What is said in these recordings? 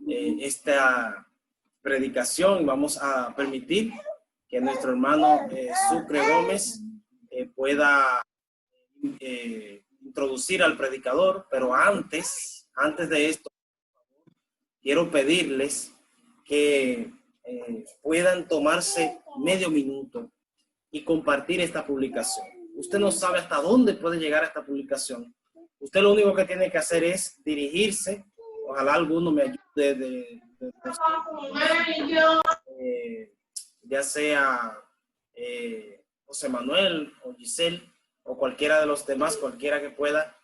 esta predicación. Vamos a permitir que nuestro hermano Sucre Gómez pueda introducir al predicador, pero antes de esto, quiero pedirles que puedan tomarse medio minuto y compartir esta publicación. Usted no sabe hasta dónde puede llegar esta publicación. Usted lo único que tiene que hacer es dirigirse. Ojalá alguno me ayude ya sea José Manuel o Giselle o cualquiera de los demás, cualquiera que pueda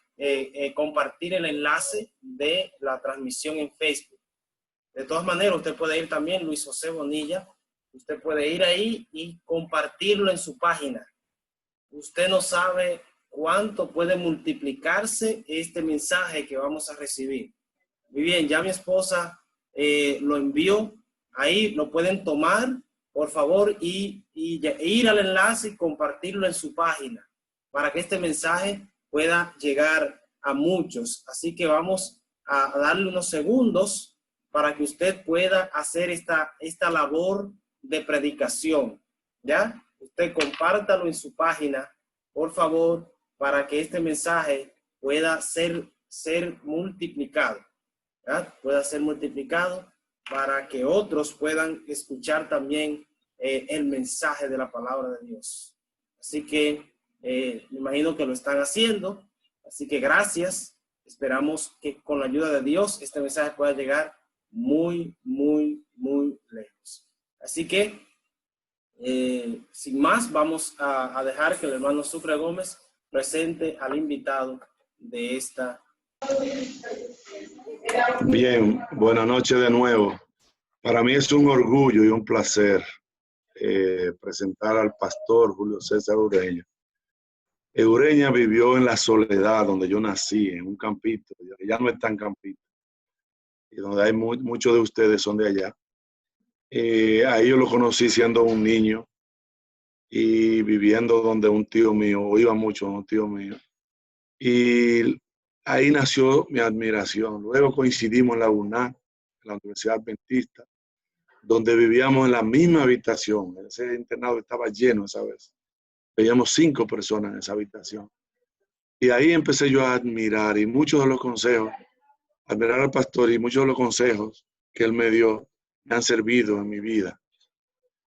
compartir el enlace de la transmisión en Facebook. De todas maneras, usted puede ir también, Luis José Bonilla, usted puede ir ahí y compartirlo en su página. Usted no sabe cuánto puede multiplicarse este mensaje que vamos a recibir. Muy bien, ya mi esposa lo envió. Ahí lo pueden tomar, por favor, y ir al enlace y compartirlo en su página para que este mensaje pueda llegar a muchos. Así que vamos a darle unos segundos para que usted pueda hacer esta labor de predicación, ¿ya? Usted compártalo en su página, por favor, para que este mensaje pueda ser multiplicado, ¿ya? Pueda ser multiplicado para que otros puedan escuchar también el mensaje de la palabra de Dios. Así que me imagino que lo están haciendo. Así que gracias. Esperamos que con la ayuda de Dios este mensaje pueda llegar muy, muy, muy lejos. Así que, sin más, vamos a dejar que el hermano Sucre Gómez presente al invitado de esta. Bien, buenas noches de nuevo. Para mí es un orgullo y un placer presentar al pastor Julio César Ureña. Ureña vivió en la soledad donde yo nací, en un campito, ya no es tan campito, y donde hay muchos de ustedes son de allá. Ahí yo lo conocí siendo un niño y viviendo donde un tío mío, o iba mucho a un tío mío, y ahí nació mi admiración. Luego coincidimos en la UNA, en la Universidad Adventista, donde vivíamos en la misma habitación. Ese internado estaba lleno esa vez. Veíamos 5 personas en esa habitación. Y ahí empecé yo a admirar, y muchos de los consejos, admirar al pastor, y muchos de los consejos que él me dio me han servido en mi vida.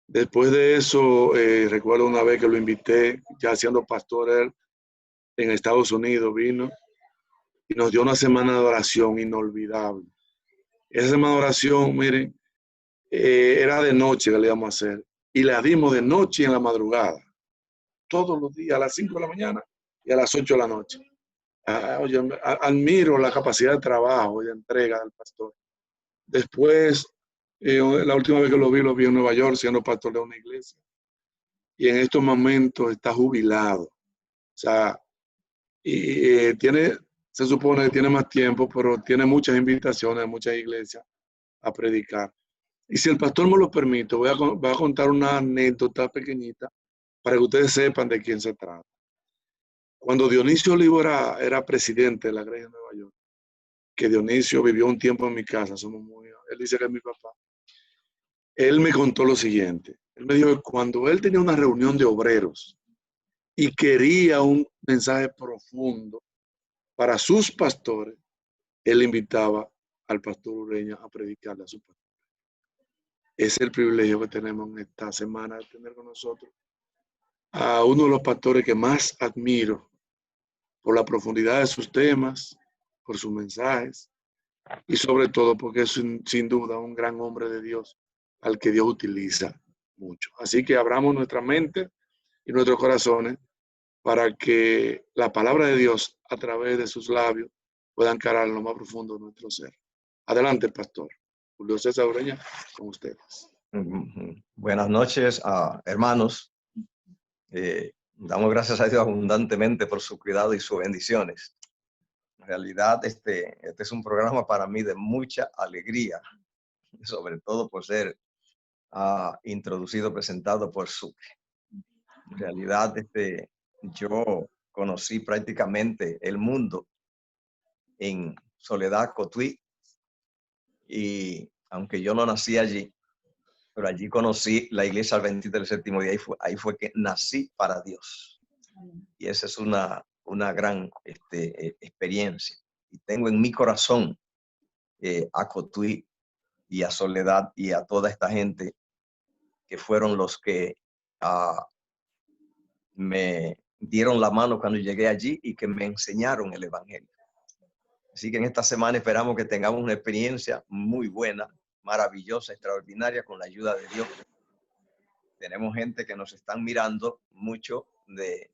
Después de eso, recuerdo una vez que lo invité, ya siendo pastor él, en Estados Unidos, vino y nos dio una semana de oración inolvidable. Esa semana de oración, miren, era de noche que le íbamos a hacer, y la dimos de noche y en la madrugada, todos los días, a las 5 de la mañana y a las 8 de la noche. Oye, admiro la capacidad de trabajo y de entrega del pastor. Después, la última vez que lo vi en Nueva York siendo pastor de una iglesia. Y en estos momentos está jubilado. O sea, se supone que tiene más tiempo, pero tiene muchas invitaciones a muchas iglesias a predicar. Y si el pastor me lo permite, voy a contar una anécdota pequeñita para que ustedes sepan de quién se trata. Cuando Dionisio Olivo era presidente de la Iglesia de Nueva York, que Dionisio vivió un tiempo en mi casa, él dice que es mi papá, él me contó lo siguiente. Él me dijo que cuando él tenía una reunión de obreros y quería un mensaje profundo para sus pastores, él invitaba al pastor Ureña a predicarle a su pastor. Es el privilegio que tenemos en esta semana de tener con nosotros a uno de los pastores que más admiro por la profundidad de sus temas, por sus mensajes y sobre todo porque es sin duda un gran hombre de Dios al que Dios utiliza mucho. Así que abramos nuestra mente y nuestros corazones para que la palabra de Dios a través de sus labios pueda encarar en lo más profundo de nuestro ser. Adelante, pastor Julio César Ureña, con ustedes. Buenas noches, hermanos. Damos gracias a Dios abundantemente por su cuidado y sus bendiciones. En realidad, este es un programa para mí de mucha alegría, sobre todo por ser introducido, presentado por Sucre. En realidad, yo conocí prácticamente el mundo en Soledad Cotuí, Y aunque yo no nací allí, pero allí conocí la iglesia adventista del séptimo día. Ahí fue que nací para Dios. Y esa es una gran experiencia. Y tengo en mi corazón a Cotuí y a Soledad y a toda esta gente que fueron los que me dieron la mano cuando llegué allí y que me enseñaron el evangelio. Así que en esta semana esperamos que tengamos una experiencia muy buena, maravillosa, extraordinaria, con la ayuda de Dios. Tenemos gente que nos están mirando mucho de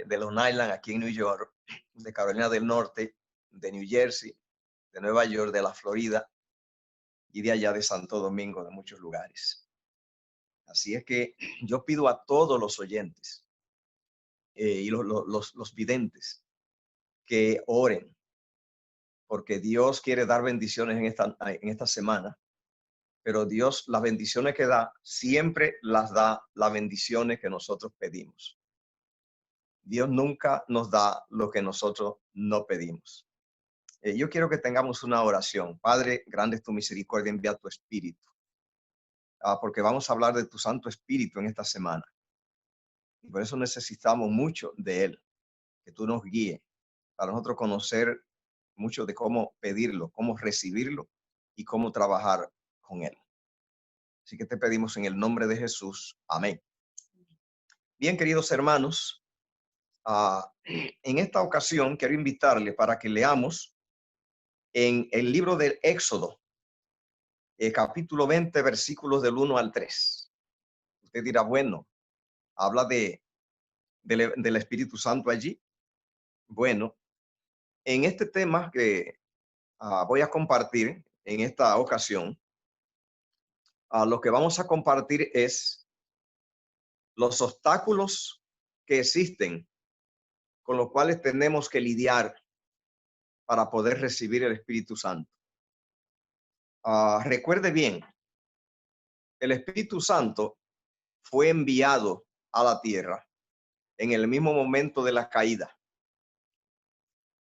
Long Island, aquí en New York, de Carolina del Norte, de New Jersey, de Nueva York, de la Florida y de allá de Santo Domingo, de muchos lugares. Así es que yo pido a todos los oyentes y los videntes que oren, porque Dios quiere dar bendiciones en esta semana, pero Dios, las bendiciones que da, siempre las da las bendiciones que nosotros pedimos. Dios nunca nos da lo que nosotros no pedimos. Yo quiero que tengamos una oración. Padre, grande es tu misericordia, envía tu espíritu. Porque vamos a hablar de tu Santo Espíritu en esta semana. Y por eso necesitamos mucho de Él, que tú nos guíes, para nosotros conocer mucho de cómo pedirlo, cómo recibirlo y cómo trabajar con Él. Así que te pedimos en el nombre de Jesús. Amén. Bien, queridos hermanos, en esta ocasión quiero invitarle para que leamos en el libro del Éxodo, capítulo 20, versículos del 1 al 3. Usted dirá, bueno, habla del Espíritu Santo allí. Bueno, en este tema que voy a compartir en esta ocasión, lo que vamos a compartir es los obstáculos que existen con los cuales tenemos que lidiar para poder recibir el Espíritu Santo. Recuerde bien, el Espíritu Santo fue enviado a la tierra en el mismo momento de la caída.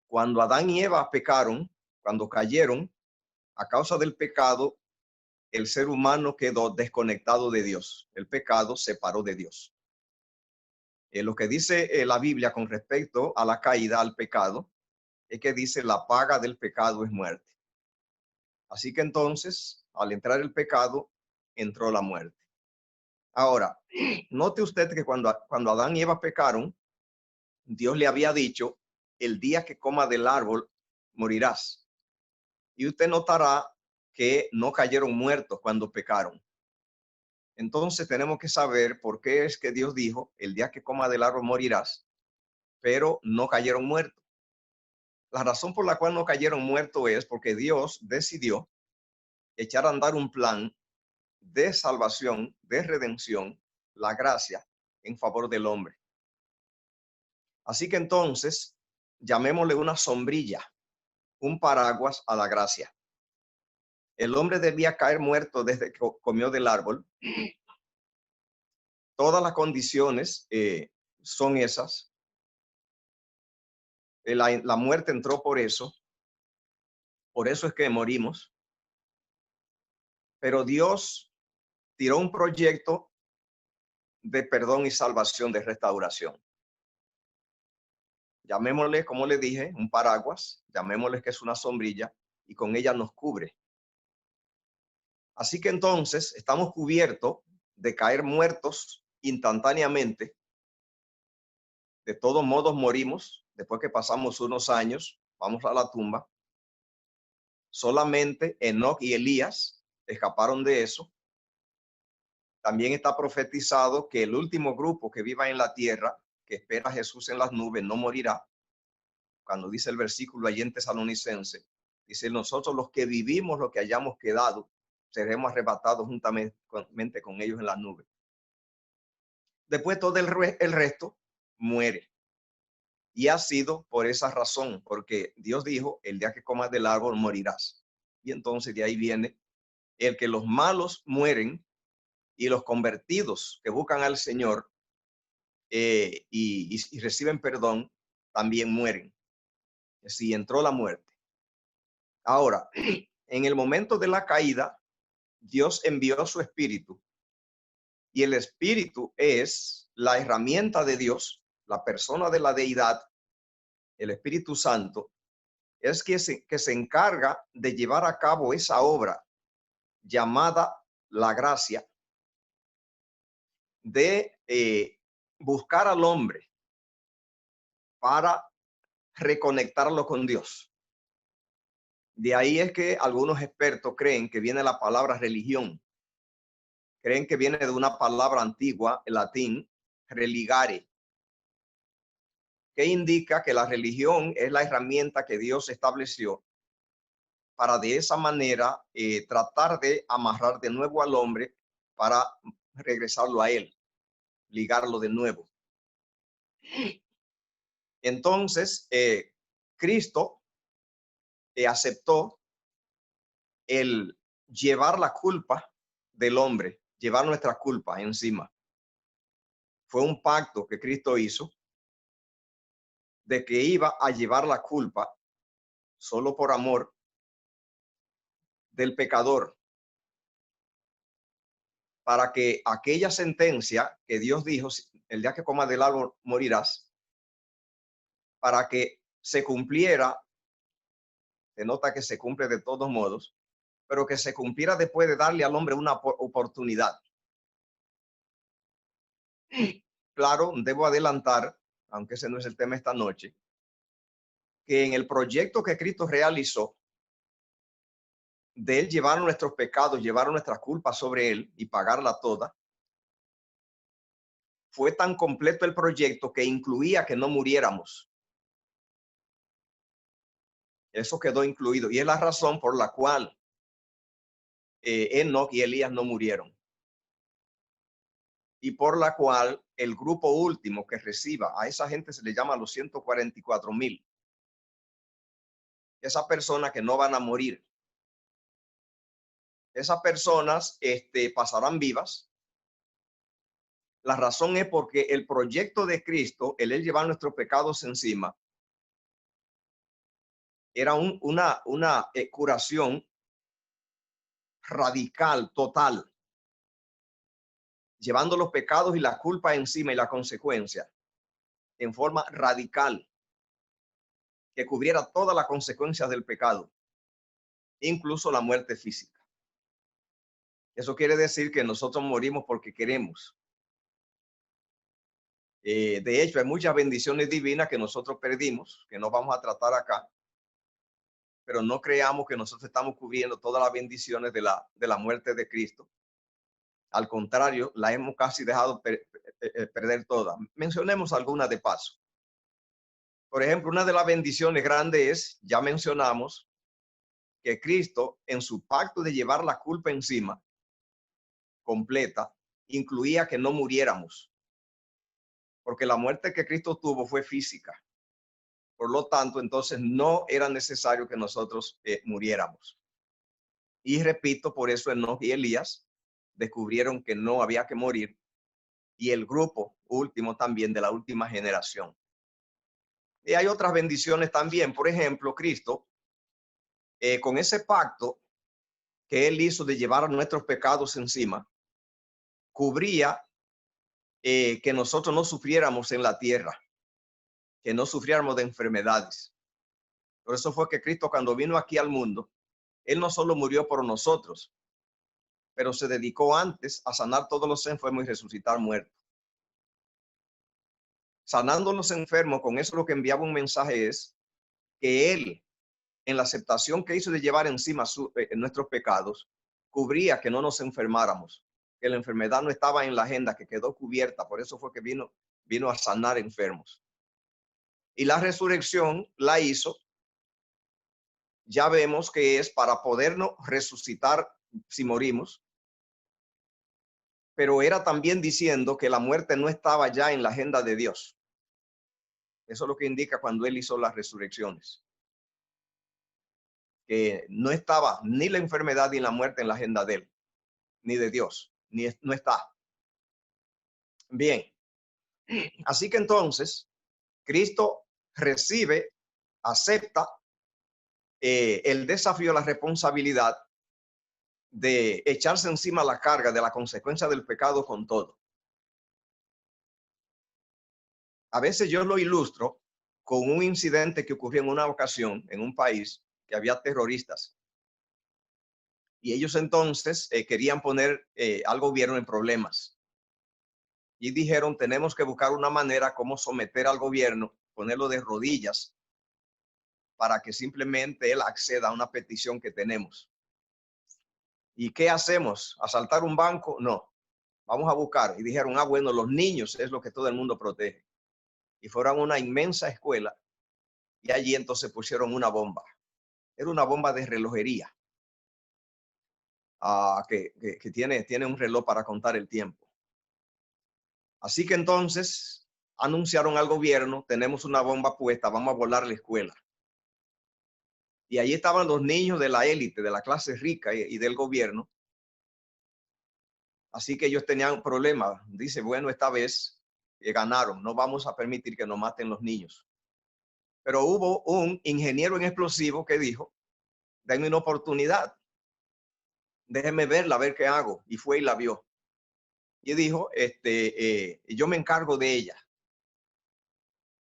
Cuando Adán y Eva pecaron, cuando cayeron, a causa del pecado, el ser humano quedó desconectado de Dios. El pecado separó de Dios. Lo que dice la Biblia con respecto a la caída, al pecado, es que dice la paga del pecado es muerte. Así que entonces, al entrar el pecado, entró la muerte. Ahora, note usted que cuando Adán y Eva pecaron, Dios le había dicho, el día que coma del árbol, morirás. Y usted notará que no cayeron muertos cuando pecaron. Entonces tenemos que saber por qué es que Dios dijo, el día que coma del árbol morirás, pero no cayeron muertos. La razón por la cual no cayeron muertos es porque Dios decidió echar a andar un plan de salvación, de redención, la gracia en favor del hombre. Así que entonces, llamémosle una sombrilla, un paraguas a la gracia. El hombre debía caer muerto desde que comió del árbol. Todas las condiciones son esas. La muerte entró por eso es que morimos. Pero Dios tiró un proyecto de perdón y salvación, de restauración. Llamémosle, como le dije, un paraguas, llamémosle que es una sombrilla, y con ella nos cubre. Así que entonces estamos cubiertos de caer muertos instantáneamente. De todos modos morimos, después que pasamos unos años, vamos a la tumba. Solamente Enoc y Elías escaparon de eso. También está profetizado que el último grupo que viva en la tierra, que espera a Jesús en las nubes, no morirá. Cuando dice el versículo allí en Tesalonicense, dice, nosotros los que vivimos, los que hayamos quedado, seremos arrebatados juntamente con ellos en las nubes. Después todo el resto muere. Y ha sido por esa razón, porque Dios dijo, el día que comas del árbol morirás. Y entonces de ahí viene el que los malos mueren y los convertidos que buscan al Señor y reciben perdón, también mueren. Así entró la muerte. Ahora, en el momento de la caída, Dios envió su espíritu. Y el espíritu es la herramienta de Dios, la persona de la deidad, el Espíritu Santo, es que se encarga de llevar a cabo esa obra llamada la gracia, de buscar al hombre para reconectarlo con Dios. De ahí es que algunos expertos creen que viene la palabra religión. Creen que viene de una palabra antigua, en latín, religare, que indica que la religión es la herramienta que Dios estableció para de esa manera tratar de amarrar de nuevo al hombre para regresarlo a él, ligarlo de nuevo. Entonces, Cristo aceptó el llevar la culpa del hombre, llevar nuestra culpa encima. Fue un pacto que Cristo hizo de que iba a llevar la culpa solo por amor del pecador, para que aquella sentencia que Dios dijo, el día que comas del árbol morirás, para que se cumpliera, se nota que se cumple de todos modos, pero que se cumpliera después de darle al hombre una oportunidad. Claro, debo adelantar, aunque ese no es el tema esta noche, que en el proyecto que Cristo realizó, de él llevar nuestros pecados, llevar nuestras culpas sobre él y pagarla toda, fue tan completo el proyecto que incluía que no muriéramos. Eso quedó incluido y es la razón por la cual Enoc y Elías no murieron. Y por la cual el grupo último que reciba, a esa gente se le llama los 144,000. Esas personas que no van a morir. Esas personas pasarán vivas. La razón es porque el proyecto de Cristo, el él llevar nuestros pecados encima, era una curación radical, total, llevando los pecados y la culpa encima y la consecuencia en forma radical, que cubriera todas las consecuencias del pecado, incluso la muerte física. Eso quiere decir que nosotros morimos porque queremos. De hecho, hay muchas bendiciones divinas que nosotros perdimos, que no vamos a tratar acá, pero no creamos que nosotros estamos cubriendo todas las bendiciones de la muerte de Cristo. Al contrario, la hemos casi dejado perder todas. Mencionemos algunas de paso. Por ejemplo, una de las bendiciones grandes es, ya mencionamos, que Cristo en su pacto de llevar la culpa encima completa, incluía que no muriéramos, porque la muerte que Cristo tuvo fue física. Por lo tanto, entonces no era necesario que nosotros muriéramos. Y repito, por eso Enoc y Elías descubrieron que no había que morir, y el grupo último también de la última generación. Y hay otras bendiciones también. Por ejemplo, Cristo, con ese pacto que él hizo de llevar a nuestros pecados encima, cubría que nosotros no sufriéramos en la tierra, que no sufriéramos de enfermedades. Por eso fue que Cristo, cuando vino aquí al mundo, él no solo murió por nosotros, pero se dedicó antes a sanar todos los enfermos y resucitar muertos. Sanando los enfermos, con eso lo que enviaba un mensaje es que él, en la aceptación que hizo de llevar encima nuestros pecados, cubría que no nos enfermáramos, que la enfermedad no estaba en la agenda, que quedó cubierta. Por eso fue que vino a sanar enfermos. Y la resurrección la hizo, ya vemos que es para podernos resucitar si morimos, pero era también diciendo que la muerte no estaba ya en la agenda de Dios. Eso es lo que indica cuando él hizo las resurrecciones, que no estaba ni la enfermedad ni la muerte en la agenda de él, ni de Dios, no está. Bien, así que entonces Cristo recibe, acepta el desafío, la responsabilidad de echarse encima la carga de la consecuencia del pecado con todo. A veces yo lo ilustro con un incidente que ocurrió en una ocasión en un país que había terroristas. Y ellos entonces querían poner al gobierno en problemas. Y dijeron, tenemos que buscar una manera como someter al gobierno, ponerlo de rodillas, para que simplemente él acceda a una petición que tenemos. ¿Y qué hacemos? ¿Asaltar un banco? No. Vamos a buscar. Y dijeron, bueno, los niños es lo que todo el mundo protege. Y fueron a una inmensa escuela y allí entonces pusieron una bomba. Era una bomba de relojería que tiene un reloj para contar el tiempo. Así que entonces anunciaron al gobierno, tenemos una bomba puesta, vamos a volar la escuela. Y allí estaban los niños de la élite, de la clase rica y del gobierno. Así que ellos tenían problemas. Dice, bueno, esta vez ganaron, no vamos a permitir que nos maten los niños. Pero hubo un ingeniero en explosivos que dijo, denme una oportunidad, déjeme verla, a ver qué hago. Y fue y la vio. Y dijo, yo me encargo de ella.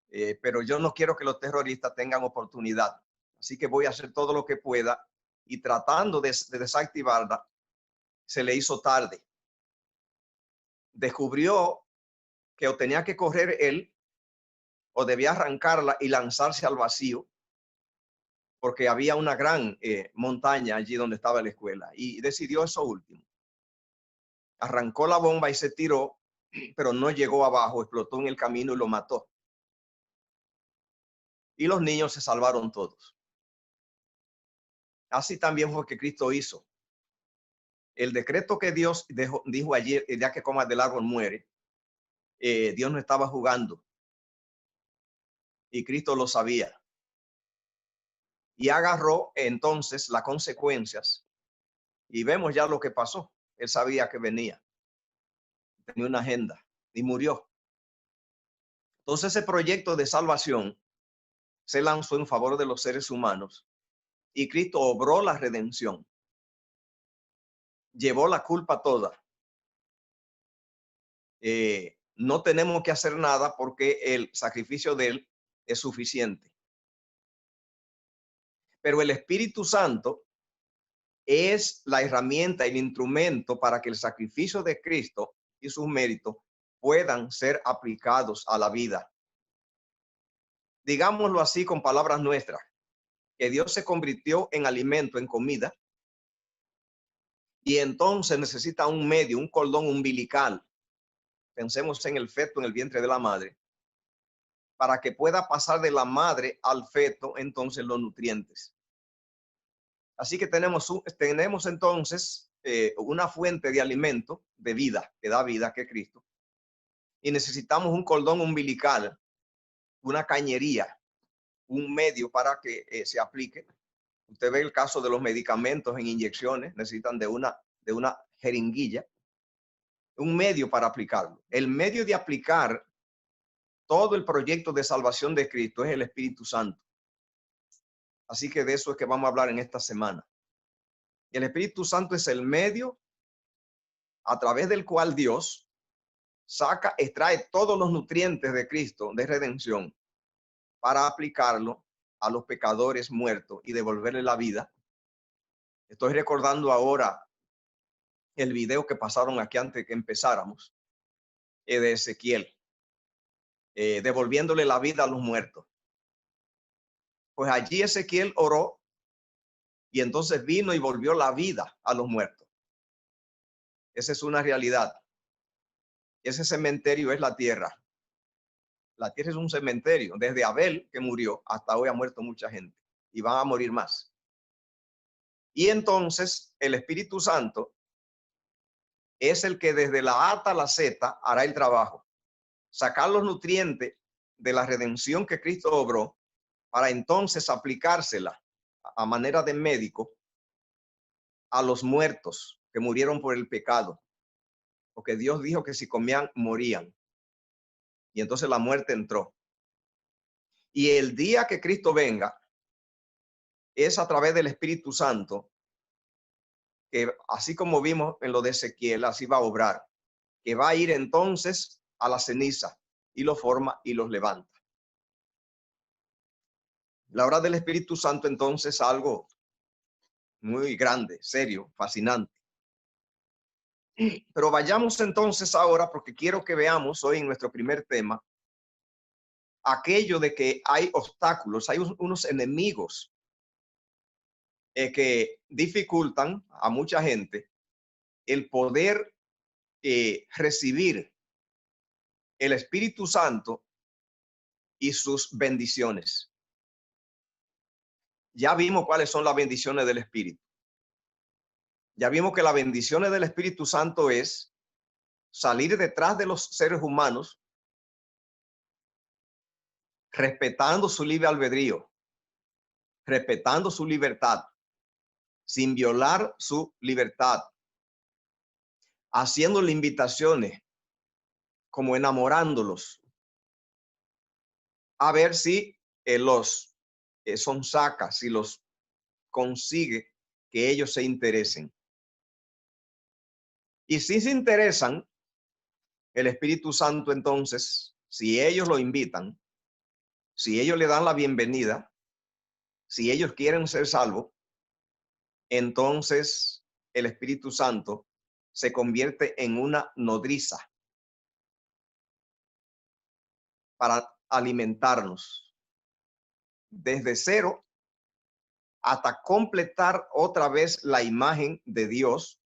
Pero yo no quiero que los terroristas tengan oportunidad. Así que voy a hacer todo lo que pueda. Y tratando de desactivarla, se le hizo tarde. Descubrió que o tenía que correr él o debía arrancarla y lanzarse al vacío, porque había una gran montaña allí donde estaba la escuela, y decidió eso último. Arrancó la bomba y se tiró, pero no llegó abajo, explotó en el camino y lo mató. Y los niños se salvaron todos. Así también fue que Cristo hizo. El decreto que Dios dijo ayer, el día que comas del árbol muere, Dios no estaba jugando. Y Cristo lo sabía. Y agarró entonces las consecuencias. Y vemos ya lo que pasó. Él sabía que venía. Tenía una agenda y murió. Entonces ese proyecto de salvación se lanzó en favor de los seres humanos y Cristo obró la redención. Llevó la culpa toda. No tenemos que hacer nada porque el sacrificio de él es suficiente. Pero el Espíritu Santo es la herramienta, el instrumento para que el sacrificio de Cristo y sus méritos puedan ser aplicados a la vida. Digámoslo así con palabras nuestras, que Dios se convirtió en alimento, en comida, y entonces necesita un medio, un cordón umbilical. Pensemos en el feto en el vientre de la madre, para que pueda pasar de la madre al feto entonces los nutrientes. Así que tenemos entonces una fuente de alimento, de vida, que da vida, que es Cristo. Y necesitamos un cordón umbilical, una cañería, un medio para que se aplique. Usted ve el caso de los medicamentos en inyecciones, necesitan de una jeringuilla, un medio para aplicarlo. El medio de aplicar todo el proyecto de salvación de Cristo es el Espíritu Santo. Así que de eso es que vamos a hablar en esta semana. El Espíritu Santo es el medio a través del cual Dios extrae todos los nutrientes de Cristo de redención para aplicarlo a los pecadores muertos y devolverle la vida. Estoy recordando ahora el video que pasaron aquí antes que empezáramos, de Ezequiel, devolviéndole la vida a los muertos. Pues allí Ezequiel oró y entonces vino y volvió la vida a los muertos. Esa es una realidad. Ese cementerio es la tierra. La tierra es un cementerio. Desde Abel, que murió, hasta hoy ha muerto mucha gente y van a morir más. Y entonces el Espíritu Santo es el que desde la A hasta la Z hará el trabajo. Sacar los nutrientes de la redención que Cristo obró para entonces aplicársela a manera de médico a los muertos que murieron por el pecado. Porque Dios dijo que si comían, morían. Y entonces la muerte entró. Y el día que Cristo venga, es a través del Espíritu Santo, que así como vimos en lo de Ezequiel, así va a obrar, que va a ir entonces a la ceniza y lo forma y los levanta. La obra del Espíritu Santo entonces es algo muy grande, serio, fascinante. Pero vayamos entonces ahora, porque quiero que veamos hoy en nuestro primer tema, aquello de que hay obstáculos, hay unos enemigos que dificultan a mucha gente el poder recibir el Espíritu Santo y sus bendiciones. Ya vimos cuáles son las bendiciones del Espíritu. Ya vimos que las bendiciones del Espíritu Santo es salir detrás de los seres humanos, respetando su libre albedrío, respetando su libertad, sin violar su libertad, haciéndole invitaciones, como enamorándolos, a ver si los sonsaca, si los consigue que ellos se interesen. Y si se interesan, el Espíritu Santo entonces, si ellos lo invitan, si ellos le dan la bienvenida, si ellos quieren ser salvos, entonces el Espíritu Santo se convierte en una nodriza para alimentarnos desde cero hasta completar otra vez la imagen de Dios,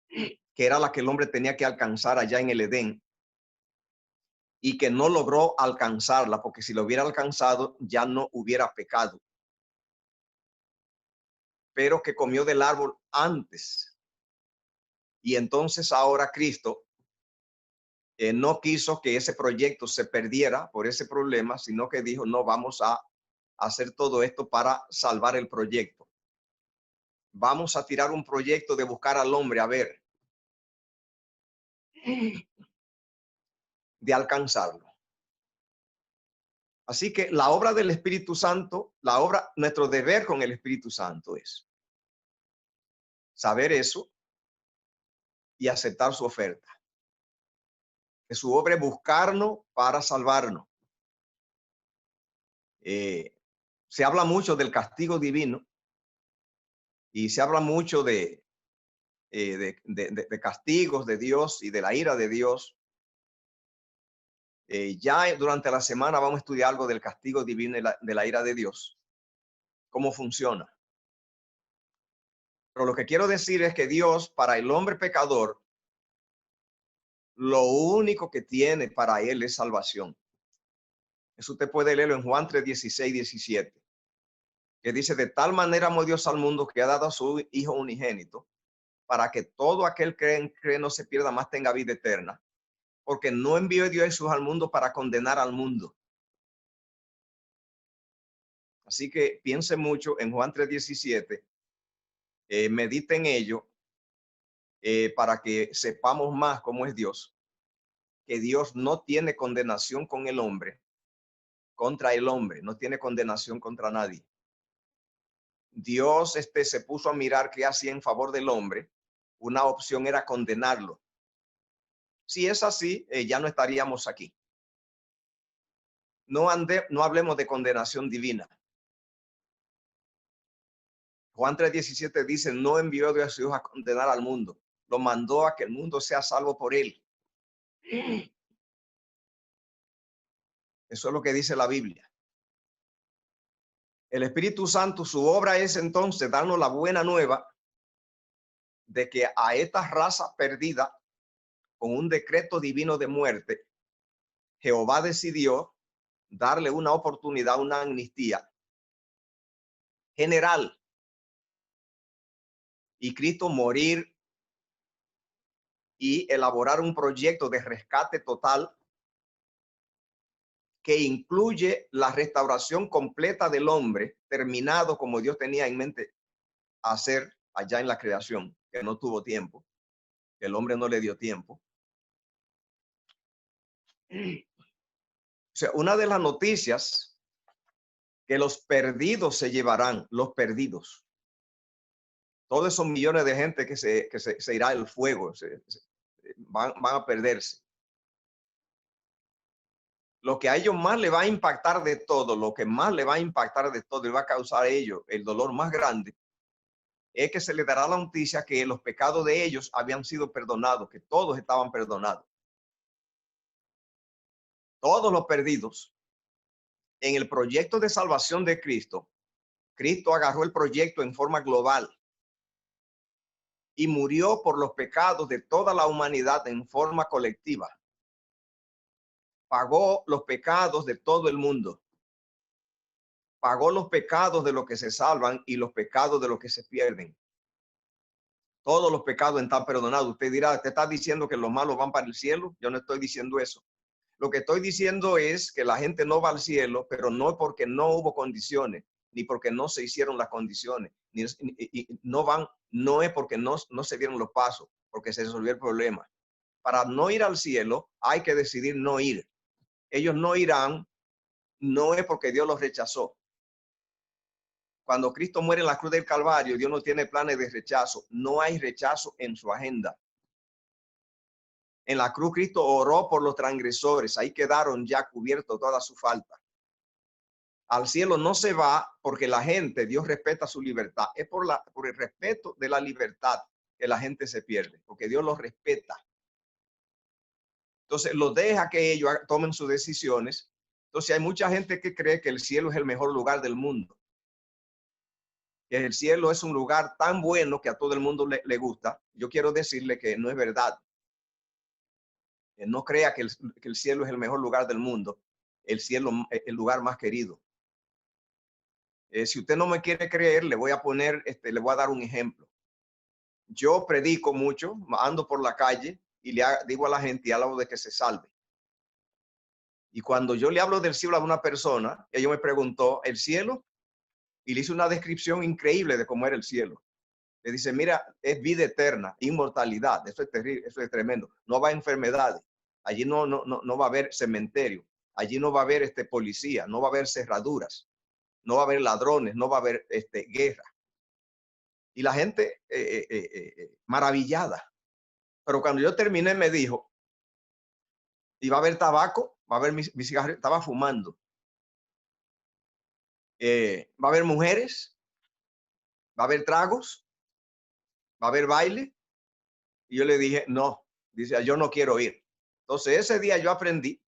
que era la que el hombre tenía que alcanzar allá en el Edén, y que no logró alcanzarla, porque si lo hubiera alcanzado ya no hubiera pecado, pero que comió del árbol antes. Y entonces ahora Cristo no quiso que ese proyecto se perdiera por ese problema, sino que dijo, no, vamos a hacer todo esto para salvar el proyecto. Vamos a tirar un proyecto de buscar al hombre, a ver, de alcanzarlo. Así que la obra del Espíritu Santo, nuestro deber con el Espíritu Santo es saber eso y aceptar su oferta. Que su obra es buscarnos para salvarnos. Se habla mucho del castigo divino y se habla mucho de castigos de Dios y de la ira de Dios. Ya durante la semana vamos a estudiar algo del castigo divino y de la ira de Dios, cómo funciona. Pero lo que quiero decir es que Dios, para el hombre pecador, lo único que tiene para él es salvación. Eso usted puede leerlo en Juan 3, 16, 17, que dice, de tal manera amó Dios al mundo que ha dado a su Hijo unigénito, para que todo aquel que cree no se pierda, más tenga vida eterna. Porque no envió Dios a Jesús al mundo para condenar al mundo. Así que piense mucho en Juan 3:17, medite en ello para que sepamos más cómo es Dios, que Dios no tiene condenación con el hombre, contra el hombre, no tiene condenación contra nadie. Dios se puso a mirar qué hacía en favor del hombre. Una opción era condenarlo. Si es así, ya no estaríamos aquí. No hablemos de condenación divina. Juan 3:17 dice, no envió Dios a su Hijo a condenar al mundo, lo mandó a que el mundo sea salvo por él. Eso es lo que dice la Biblia. El Espíritu Santo, su obra es entonces darnos la buena nueva de que a esta raza perdida, con un decreto divino de muerte, Jehová decidió darle una oportunidad, una amnistía general, y Cristo morir y elaborar un proyecto de rescate total que incluye la restauración completa del hombre, terminado como Dios tenía en mente hacer allá en la creación, que no tuvo tiempo, que el hombre no le dio tiempo. O sea, una de las noticias que los perdidos se llevarán, los perdidos. Todos esos millones de gente que se irá al fuego, van a perderse. Lo que a ellos más le va a impactar de todo, lo que más le va a impactar de todo y va a causar a ellos el dolor más grande, es que se les dará la noticia que los pecados de ellos habían sido perdonados, que todos estaban perdonados. Todos los perdidos. En el proyecto de salvación de Cristo, Cristo agarró el proyecto en forma global y murió por los pecados de toda la humanidad en forma colectiva. Pagó los pecados de todo el mundo. Pagó los pecados de los que se salvan y los pecados de los que se pierden. Todos los pecados están perdonados. Usted dirá, ¿te está diciendo que los malos van para el cielo? Yo no estoy diciendo eso. Lo que estoy diciendo es que la gente no va al cielo, pero no porque no hubo condiciones, ni porque no se hicieron las condiciones, y no van, no es porque no se dieron los pasos, porque se resolvió el problema. Para no ir al cielo hay que decidir no ir. Ellos no irán, no es porque Dios los rechazó. Cuando Cristo muere en la cruz del Calvario, Dios no tiene planes de rechazo. No hay rechazo en su agenda. En la cruz Cristo oró por los transgresores. Ahí quedaron ya cubiertos toda su falta. Al cielo no se va porque la gente, Dios respeta su libertad. Es por el respeto de la libertad que la gente se pierde, porque Dios los respeta. Entonces los deja que ellos tomen sus decisiones. Entonces hay mucha gente que cree que el cielo es el mejor lugar del mundo. Que el cielo es un lugar tan bueno que a todo el mundo le gusta. Yo quiero decirle que no es verdad. No crea que el cielo es el mejor lugar del mundo. El cielo es el lugar más querido. Si usted no me quiere creer, le voy a dar un ejemplo. Yo predico mucho, ando por la calle y le digo a la gente y hablo de que se salve. Y cuando yo le hablo del cielo a una persona, ella me preguntó, ¿el cielo? Y le hice una descripción increíble de cómo era el cielo. Le dice, mira, es vida eterna, inmortalidad. Eso es terrible, eso es tremendo. No va a enfermedades. Allí no va a haber cementerio. Allí no va a haber policía, no va a haber cerraduras, no va a haber ladrones, no va a haber guerra. Y la gente maravillada. Pero cuando yo terminé me dijo, y va a haber tabaco, va a haber mi cigarrillo, estaba fumando. Va a haber mujeres, va a haber tragos, va a haber baile. Y yo le dije, no, dice, yo no quiero ir. Entonces ese día yo aprendí,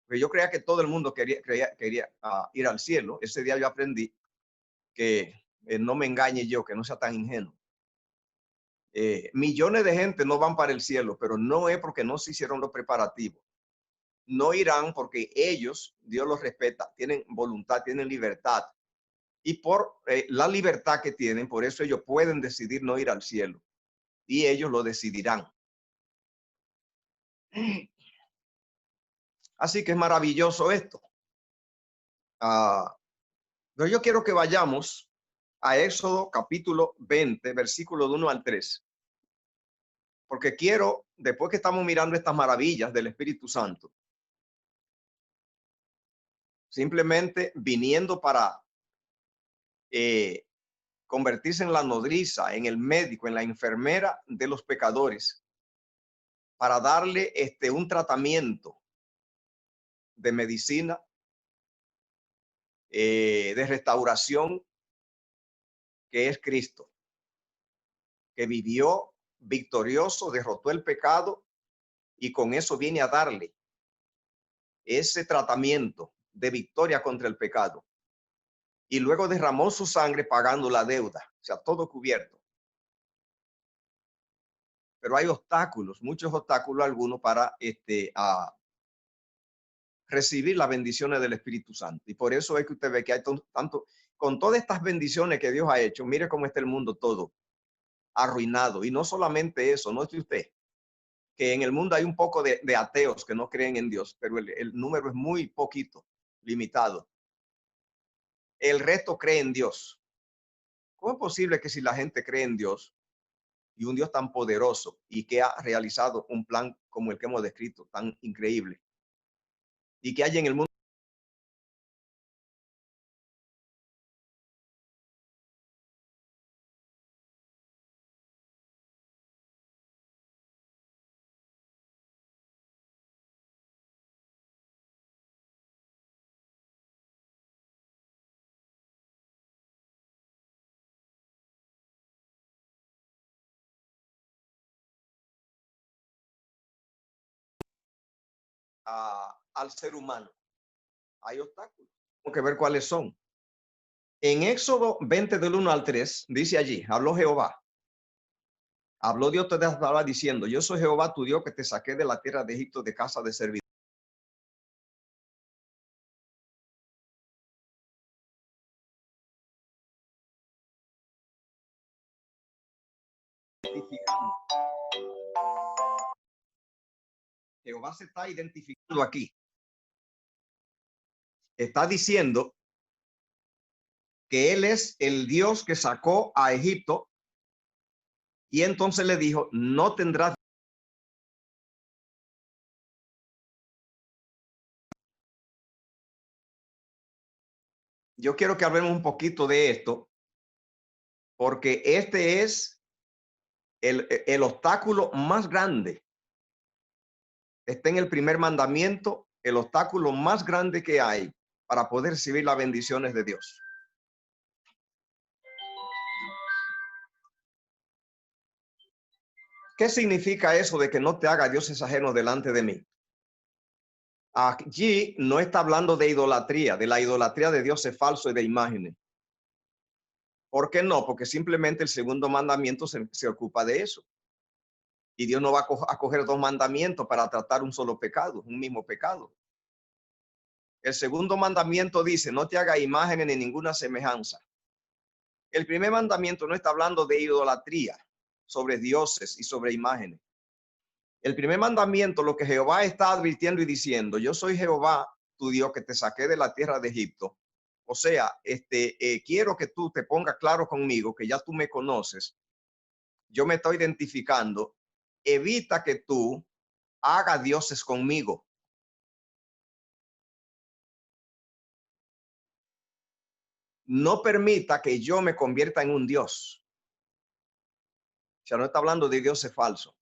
porque yo creía que todo el mundo quería ir al cielo. Ese día yo aprendí que no me engañe yo, que no sea tan ingenuo. Millones de gente no van para el cielo, pero no es porque no se hicieron los preparativos. No irán porque ellos, Dios los respeta, tienen voluntad, tienen libertad. Y por la libertad que tienen, por eso ellos pueden decidir no ir al cielo. Y ellos lo decidirán. Así que es maravilloso esto. Pero yo quiero que vayamos a Éxodo capítulo 20, versículo 1 al 3. Porque quiero, después que estamos mirando estas maravillas del Espíritu Santo, simplemente viniendo para convertirse en la nodriza, en el médico, en la enfermera de los pecadores, para darle un tratamiento de medicina, de restauración, que es Cristo, que vivió victorioso, derrotó el pecado y con eso viene a darle ese tratamiento de victoria contra el pecado. Y luego derramó su sangre pagando la deuda, o sea, todo cubierto. Pero hay obstáculos, muchos obstáculos algunos para recibir las bendiciones del Espíritu Santo. Y por eso es que usted ve que hay tanto, con todas estas bendiciones que Dios ha hecho, mire cómo está el mundo todo arruinado. Y no solamente eso, no es usted, que en el mundo hay un poco de ateos que no creen en Dios, pero el número es muy poquito, limitado. El resto cree en Dios. ¿Cómo es posible que si la gente cree en Dios y un Dios tan poderoso y que ha realizado un plan como el que hemos descrito, tan increíble, y que hay en el mundo al ser humano. Hay obstáculos. Tenemos que ver cuáles son. En Éxodo 20 del 1 al 3, dice allí, habló Jehová. Habló Dios, te estaba diciendo, yo soy Jehová tu Dios que te saqué de la tierra de Egipto de casa de servidumbre. Jehová se está identificando aquí. Está diciendo que él es el Dios que sacó a Egipto y entonces le dijo, no tendrás. Yo quiero que hablemos un poquito de esto porque este es el obstáculo más grande. Está en el primer mandamiento, el obstáculo más grande que hay para poder recibir las bendiciones de Dios. ¿Qué significa eso de que no te haga dioses ajenos delante de mí? Allí no está hablando de idolatría, de la idolatría de dioses falsos y de imágenes. ¿Por qué no? Porque simplemente el segundo mandamiento se ocupa de eso. Y Dios no va a coger dos mandamientos para tratar un solo pecado, un mismo pecado. El segundo mandamiento dice, no te haga imágenes ni ninguna semejanza. El primer mandamiento no está hablando de idolatría sobre dioses y sobre imágenes. El primer mandamiento, lo que Jehová está advirtiendo y diciendo, yo soy Jehová, tu Dios, que te saqué de la tierra de Egipto. O sea, quiero que tú te pongas claro conmigo, que ya tú me conoces. Yo me estoy identificando. Evita que tú hagas dioses conmigo. No permita que yo me convierta en un Dios. O sea, no está hablando de dioses falsos.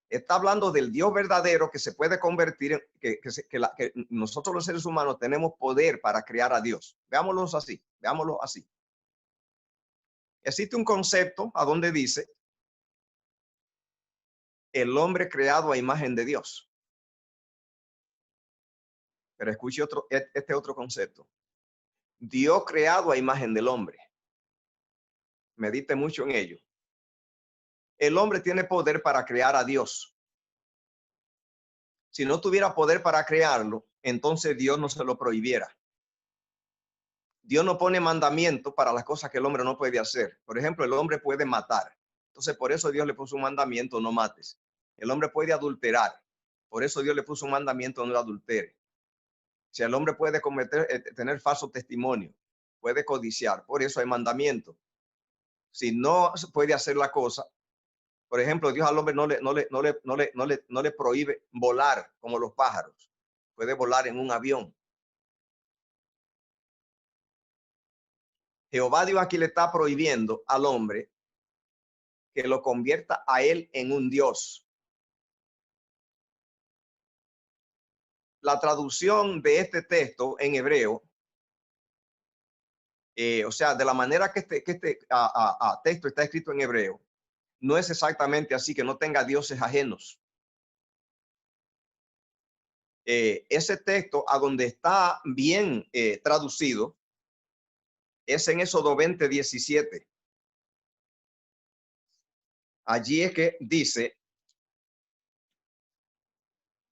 Está hablando del Dios verdadero que se puede convertir en, que nosotros los seres humanos tenemos poder para crear a Dios. Veámoslo así, veámoslo así. Existe un concepto a donde dice el hombre creado a imagen de Dios. Pero escuche este otro concepto. Dios creado a imagen del hombre. Medite mucho en ello. El hombre tiene poder para crear a Dios. Si no tuviera poder para crearlo, entonces Dios no se lo prohibiera. Dios no pone mandamiento para las cosas que el hombre no puede hacer. Por ejemplo, el hombre puede matar. Entonces, por eso Dios le puso un mandamiento, no mates. El hombre puede adulterar. Por eso Dios le puso un mandamiento, no adultere. Si el hombre puede tener falso testimonio, puede codiciar. Por eso hay mandamiento. Si no puede hacer la cosa, por ejemplo, Dios al hombre no le prohíbe volar como los pájaros. Puede volar en un avión. Jehová Dios aquí le está prohibiendo al hombre que lo convierta a él en un Dios. La traducción de este texto en hebreo, o sea, de la manera que este texto está escrito en hebreo, no es exactamente así, que no tenga dioses ajenos. Ese texto, a donde está bien traducido, es en Éxodo 20:17. Allí es que dice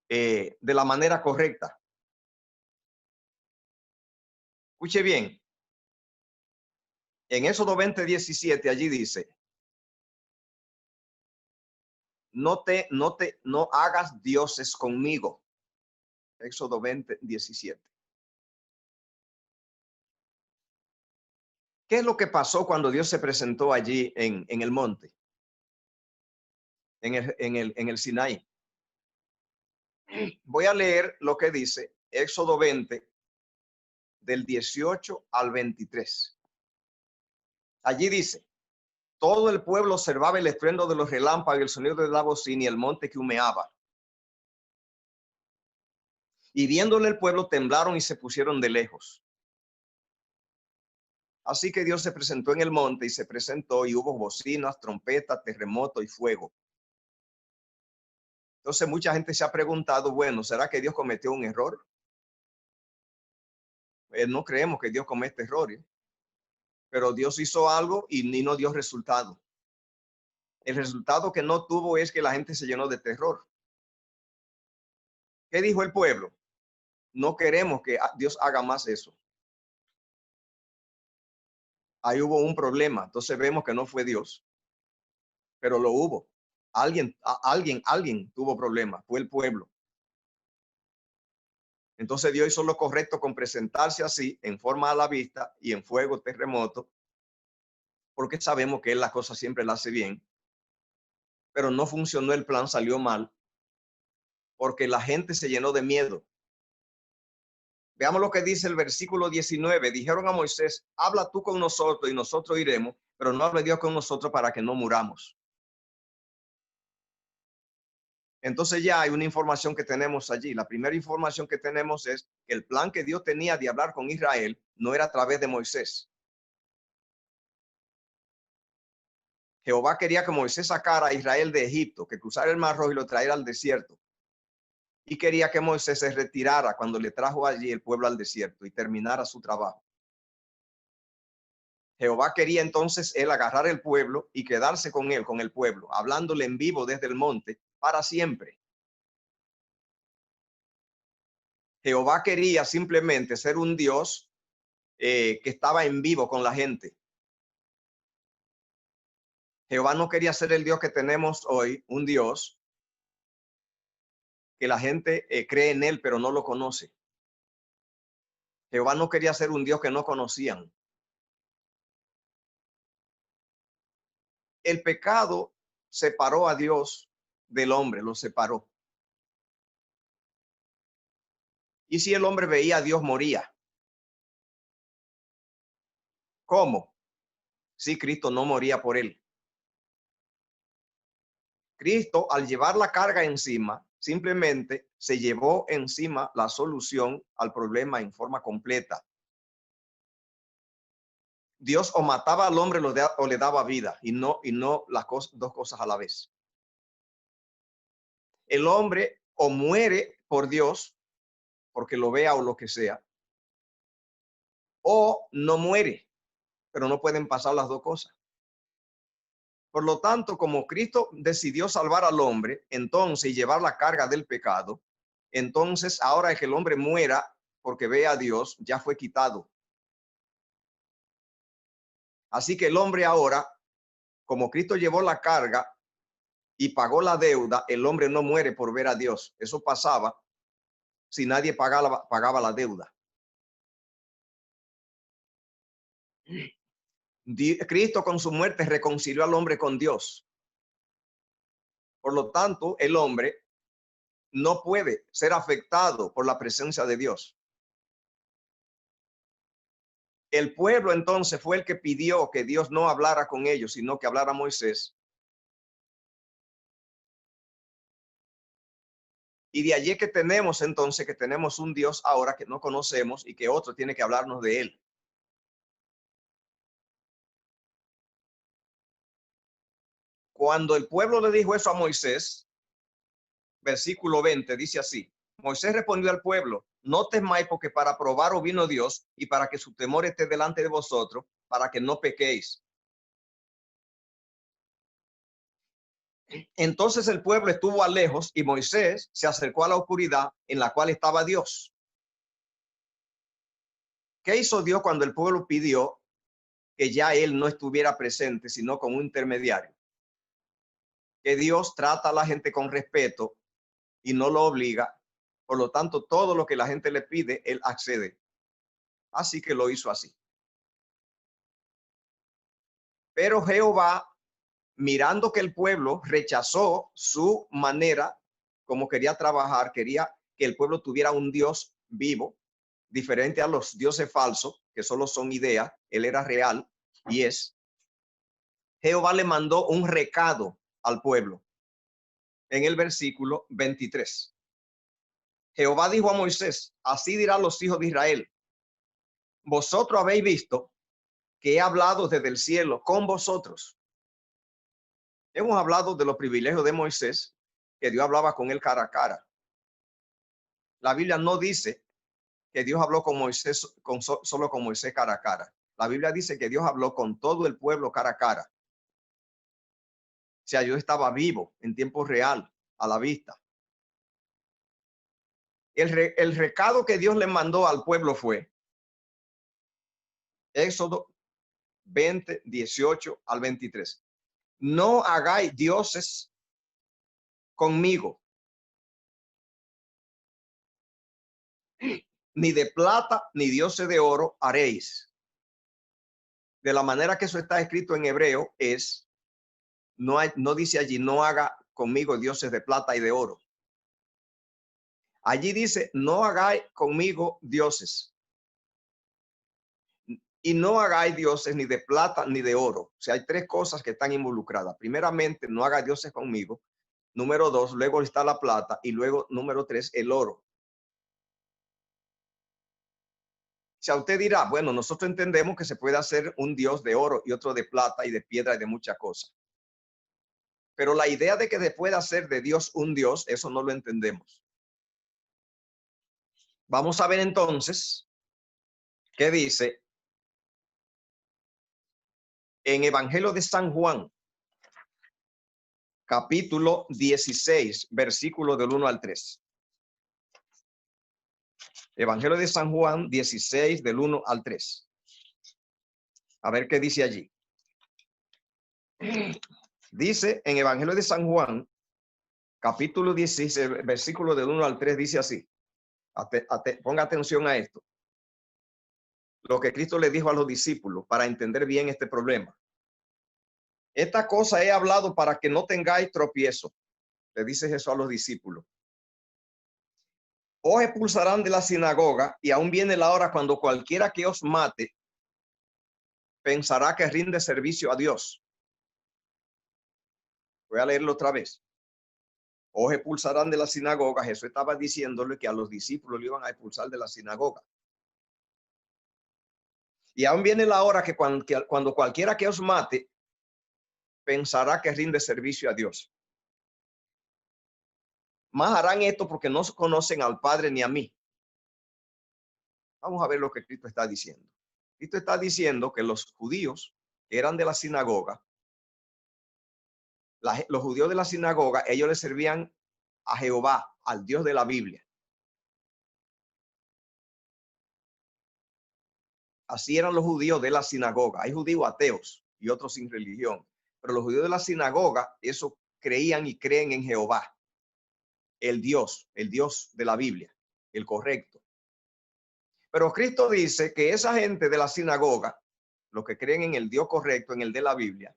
de la manera correcta. Escuche bien. En Éxodo 20:17 allí dice, no hagas dioses conmigo. Éxodo 20:17. ¿Qué es lo que pasó cuando Dios se presentó allí en el monte? En el Sinaí. Voy a leer lo que dice Éxodo 20, del 18 al 23. Allí dice, todo el pueblo observaba el estruendo de los relámpagos y el sonido de la bocina y el monte que humeaba. Y viéndole el pueblo temblaron y se pusieron de lejos. Así que Dios se presentó en el monte y se presentó y hubo bocinas, trompetas, terremoto y fuego. Entonces mucha gente se ha preguntado, bueno, ¿será que Dios cometió un error? No creemos que Dios comete errores, pero Dios hizo algo y ni no dio resultado. El resultado que no tuvo es que la gente se llenó de terror. ¿Qué dijo el pueblo? No queremos que Dios haga más eso. Ahí hubo un problema. Entonces vemos que no fue Dios, pero lo hubo. Alguien tuvo problemas. Fue el pueblo. Entonces Dios hizo lo correcto con presentarse así, en forma a la vista y en fuego, terremoto, porque sabemos que Él las cosas siempre las hace bien. Pero no funcionó el plan, salió mal, porque la gente se llenó de miedo. Veamos lo que dice el versículo 19. Dijeron a Moisés, habla tú con nosotros y nosotros iremos, pero no hable Dios con nosotros para que no muramos. Entonces ya hay una información que tenemos allí. La primera información que tenemos es que el plan que Dios tenía de hablar con Israel no era a través de Moisés. Jehová quería que Moisés sacara a Israel de Egipto, que cruzara el Mar Rojo y lo trajera al desierto. Y quería que Moisés se retirara cuando le trajo allí el pueblo al desierto y terminara su trabajo. Jehová quería entonces él agarrar el pueblo y quedarse con él, con el pueblo, hablándole en vivo desde el monte para siempre. Jehová quería simplemente ser un Dios que estaba en vivo con la gente. Jehová no quería ser el Dios que tenemos hoy, un Dios que la gente cree en él, pero no lo conoce. Jehová no quería ser un Dios que no conocían. El pecado separó a Dios del hombre, lo separó. Y si el hombre veía a Dios, moría. ¿Cómo? Si Cristo no moría por él. Cristo, al llevar la carga encima, simplemente se llevó encima la solución al problema en forma completa. Dios o mataba al hombre o le daba vida, y no las dos cosas a la vez. El hombre o muere por Dios, porque lo vea o lo que sea, o no muere, pero no pueden pasar las dos cosas. Por lo tanto, como Cristo decidió salvar al hombre, entonces, y llevar la carga del pecado, entonces ahora que el hombre muera porque ve a Dios, ya fue quitado. Así que el hombre ahora, como Cristo llevó la carga y pagó la deuda, el hombre no muere por ver a Dios. Eso pasaba si nadie pagaba la deuda. Cristo con su muerte reconcilió al hombre con Dios. Por lo tanto, el hombre no puede ser afectado por la presencia de Dios. El pueblo entonces fue el que pidió que Dios no hablara con ellos, sino que hablara Moisés. Y de allí que tenemos entonces que tenemos un Dios ahora que no conocemos y que otro tiene que hablarnos de él. Cuando el pueblo le dijo eso a Moisés, versículo 20, dice así: Moisés respondió al pueblo, no temáis, porque para probaros vino Dios y para que su temor esté delante de vosotros, para que no pequéis. Entonces el pueblo estuvo a lejos y Moisés se acercó a la oscuridad en la cual estaba Dios. ¿Qué hizo Dios cuando el pueblo pidió que ya él no estuviera presente, sino como un intermediario? Que Dios trata a la gente con respeto y no lo obliga. Por lo tanto, todo lo que la gente le pide, él accede. Así que lo hizo así. Pero Jehová, mirando que el pueblo rechazó su manera como quería trabajar, quería que el pueblo tuviera un Dios vivo, diferente a los dioses falsos, que solo son ideas. Él era real y es. Jehová le mandó un recado al pueblo en el versículo 23. Jehová dijo a Moisés, así dirán los hijos de Israel, vosotros habéis visto que he hablado desde el cielo con vosotros. Hemos hablado de los privilegios de Moisés que Dios hablaba con él cara a cara. La Biblia no dice que Dios habló con Moisés, solo con Moisés cara a cara. La Biblia dice que Dios habló con todo el pueblo cara a cara. O sea, Dios estaba vivo en tiempo real, a la vista. El recado que Dios le mandó al pueblo fue Éxodo 20, 18 al 23. No hagáis dioses conmigo, ni de plata, ni dioses de oro haréis. De la manera que eso está escrito en hebreo es, no dice allí, no haga conmigo dioses de plata y de oro. Allí dice, no hagáis conmigo dioses. Y no hagáis dioses ni de plata ni de oro. O sea, hay tres cosas que están involucradas. Primeramente, no haga dioses conmigo. Número 2, luego está la plata. Y luego, número 3, el oro. O sea, usted dirá, bueno, nosotros entendemos que se puede hacer un dios de oro y otro de plata y de piedra y de muchas cosas. Pero la idea de que se pueda hacer de Dios un dios, eso no lo entendemos. Vamos a ver entonces qué dice en Evangelio de San Juan, capítulo 16, versículo del 1 al 3. Evangelio de San Juan 16, del 1 al 3. A ver qué dice allí. Dice en Evangelio de San Juan, capítulo 16, versículo del 1 al 3, dice así. Ponga atención a esto. Lo que Cristo le dijo a los discípulos para entender bien este problema. Esta cosa he hablado para que no tengáis tropiezo. Le dice eso a los discípulos. Os expulsarán de la sinagoga y aún viene la hora cuando cualquiera que os mate pensará que rinde servicio a Dios. Voy a leerlo otra vez. Os expulsarán de la sinagoga. Jesús estaba diciéndole que a los discípulos le iban a expulsar de la sinagoga. Y aún viene la hora que cuando cualquiera que os mate pensará que rinde servicio a Dios. Más harán esto porque no conocen al Padre ni a mí. Vamos a ver lo que Cristo está diciendo. Cristo está diciendo que los judíos que eran de la sinagoga, los judíos de la sinagoga, ellos le servían a Jehová, al Dios de la Biblia. Así eran los judíos de la sinagoga. Hay judíos ateos y otros sin religión. Pero los judíos de la sinagoga, eso creían y creen en Jehová, el Dios de la Biblia, el correcto. Pero Cristo dice que esa gente de la sinagoga, los que creen en el Dios correcto, en el de la Biblia,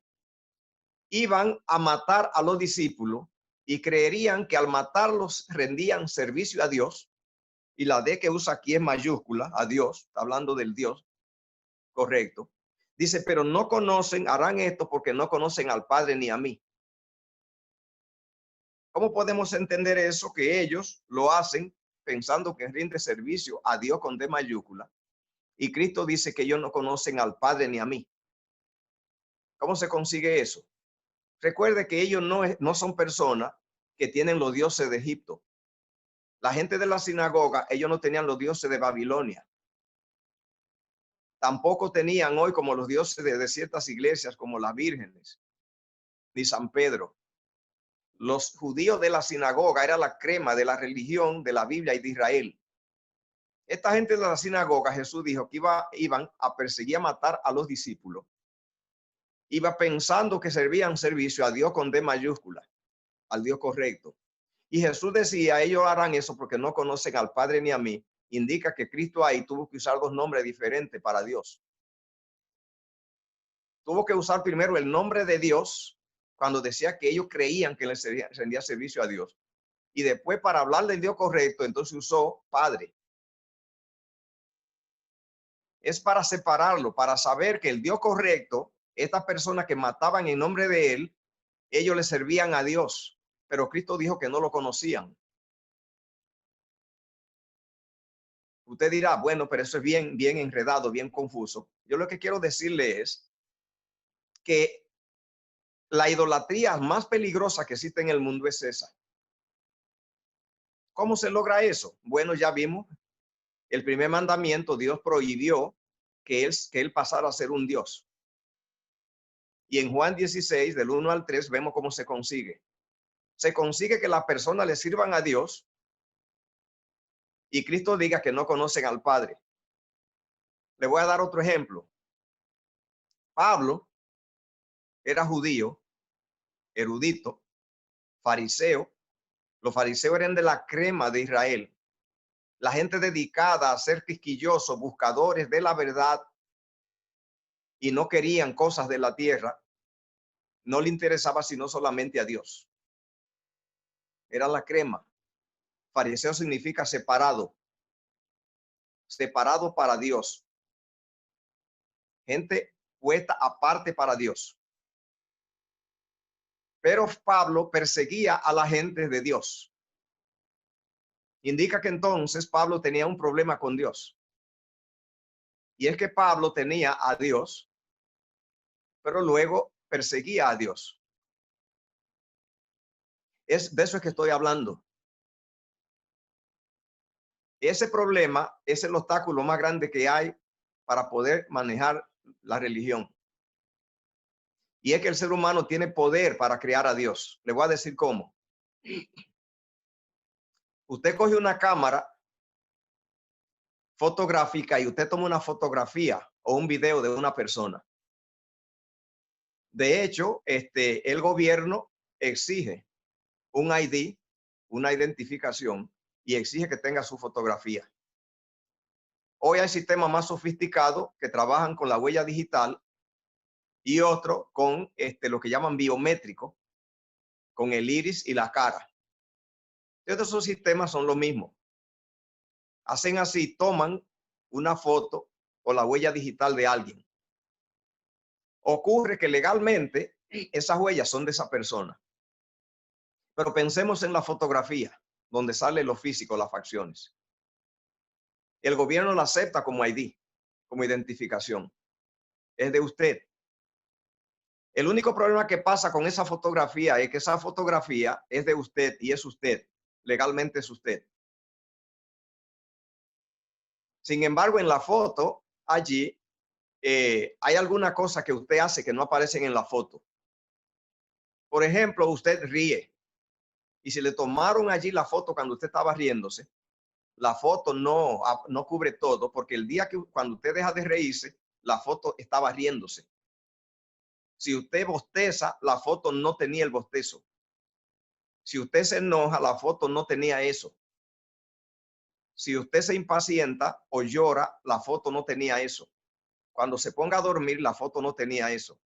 iban a matar a los discípulos y creerían que al matarlos rendían servicio a Dios. Y la D que usa aquí es mayúscula, a Dios, está hablando del Dios correcto. Dice, pero no conocen, harán esto porque no conocen al Padre ni a mí. ¿Cómo podemos entender eso? Que ellos lo hacen pensando que rinde servicio a Dios con D mayúscula. Y Cristo dice que ellos no conocen al Padre ni a mí. ¿Cómo se consigue eso? Recuerde que ellos no son personas que tienen los dioses de Egipto. La gente de la sinagoga, ellos no tenían los dioses de Babilonia. Tampoco tenían hoy como los dioses de ciertas iglesias como las vírgenes, ni San Pedro. Los judíos de la sinagoga era la crema de la religión de la Biblia y de Israel. Esta gente de la sinagoga, Jesús dijo que iban a perseguir, a matar a los discípulos. Iba pensando que servían servicio a Dios con D mayúscula, al Dios correcto. Y Jesús decía, ellos harán eso porque no conocen al Padre ni a mí. Indica que Cristo ahí tuvo que usar dos nombres diferentes para Dios. Tuvo que usar primero el nombre de Dios cuando decía que ellos creían que le rendía servicio a Dios. Y después para hablar del Dios correcto, entonces usó Padre. Es para separarlo, para saber que el Dios correcto, estas personas que mataban en nombre de él, ellos le servían a Dios. Pero Cristo dijo que no lo conocían. Usted dirá, bueno, pero eso es bien enredado, bien confuso. Yo lo que quiero decirle es que la idolatría más peligrosa que existe en el mundo es esa. ¿Cómo se logra eso? Bueno, ya vimos, el primer mandamiento, Dios prohibió que él pasara a ser un Dios. Y en Juan 16, del 1 al 3, vemos cómo se consigue. Se consigue que las personas le sirvan a Dios y Cristo diga que no conocen al Padre. Le voy a dar otro ejemplo. Pablo era judío, erudito, fariseo. Los fariseos eran de la crema de Israel. La gente dedicada a ser quisquillosos, buscadores de la verdad, y no querían cosas de la tierra. No le interesaba sino solamente a Dios. Era la crema. Fariseo significa separado. Separado para Dios. Gente puesta aparte para Dios. Pero Pablo perseguía a la gente de Dios. Indica que entonces Pablo tenía un problema con Dios. Y es que Pablo tenía a Dios, pero luego perseguía a Dios. De eso es que estoy hablando. Ese problema es el obstáculo más grande que hay para poder manejar la religión. Y es que el ser humano tiene poder para crear a Dios. Le voy a decir cómo. Usted coge una cámara fotográfica y usted toma una fotografía o un video de una persona. De hecho, el gobierno exige un ID, una identificación, y exige que tenga su fotografía. Hoy hay sistemas más sofisticados que trabajan con la huella digital y otro con lo que llaman biométrico, con el iris y la cara. Todos esos sistemas son lo mismo. Hacen así, toman una foto o la huella digital de alguien. Ocurre que legalmente esas huellas son de esa persona. Pero pensemos en la fotografía, donde sale lo físico, las facciones. El gobierno la acepta como ID, como identificación. Es de usted. El único problema que pasa con esa fotografía es que esa fotografía es de usted y es usted. Legalmente es usted. Sin embargo, en la foto, allí, hay alguna cosa que usted hace que no aparecen en la foto. Por ejemplo, usted ríe. Y si le tomaron allí la foto cuando usted estaba riéndose, la foto no cubre todo, porque el día que cuando usted deja de reírse, la foto estaba riéndose. Si usted bosteza, la foto no tenía el bostezo. Si usted se enoja, la foto no tenía eso. Si usted se impacienta o llora, la foto no tenía eso. Cuando se ponga a dormir, la foto no tenía eso.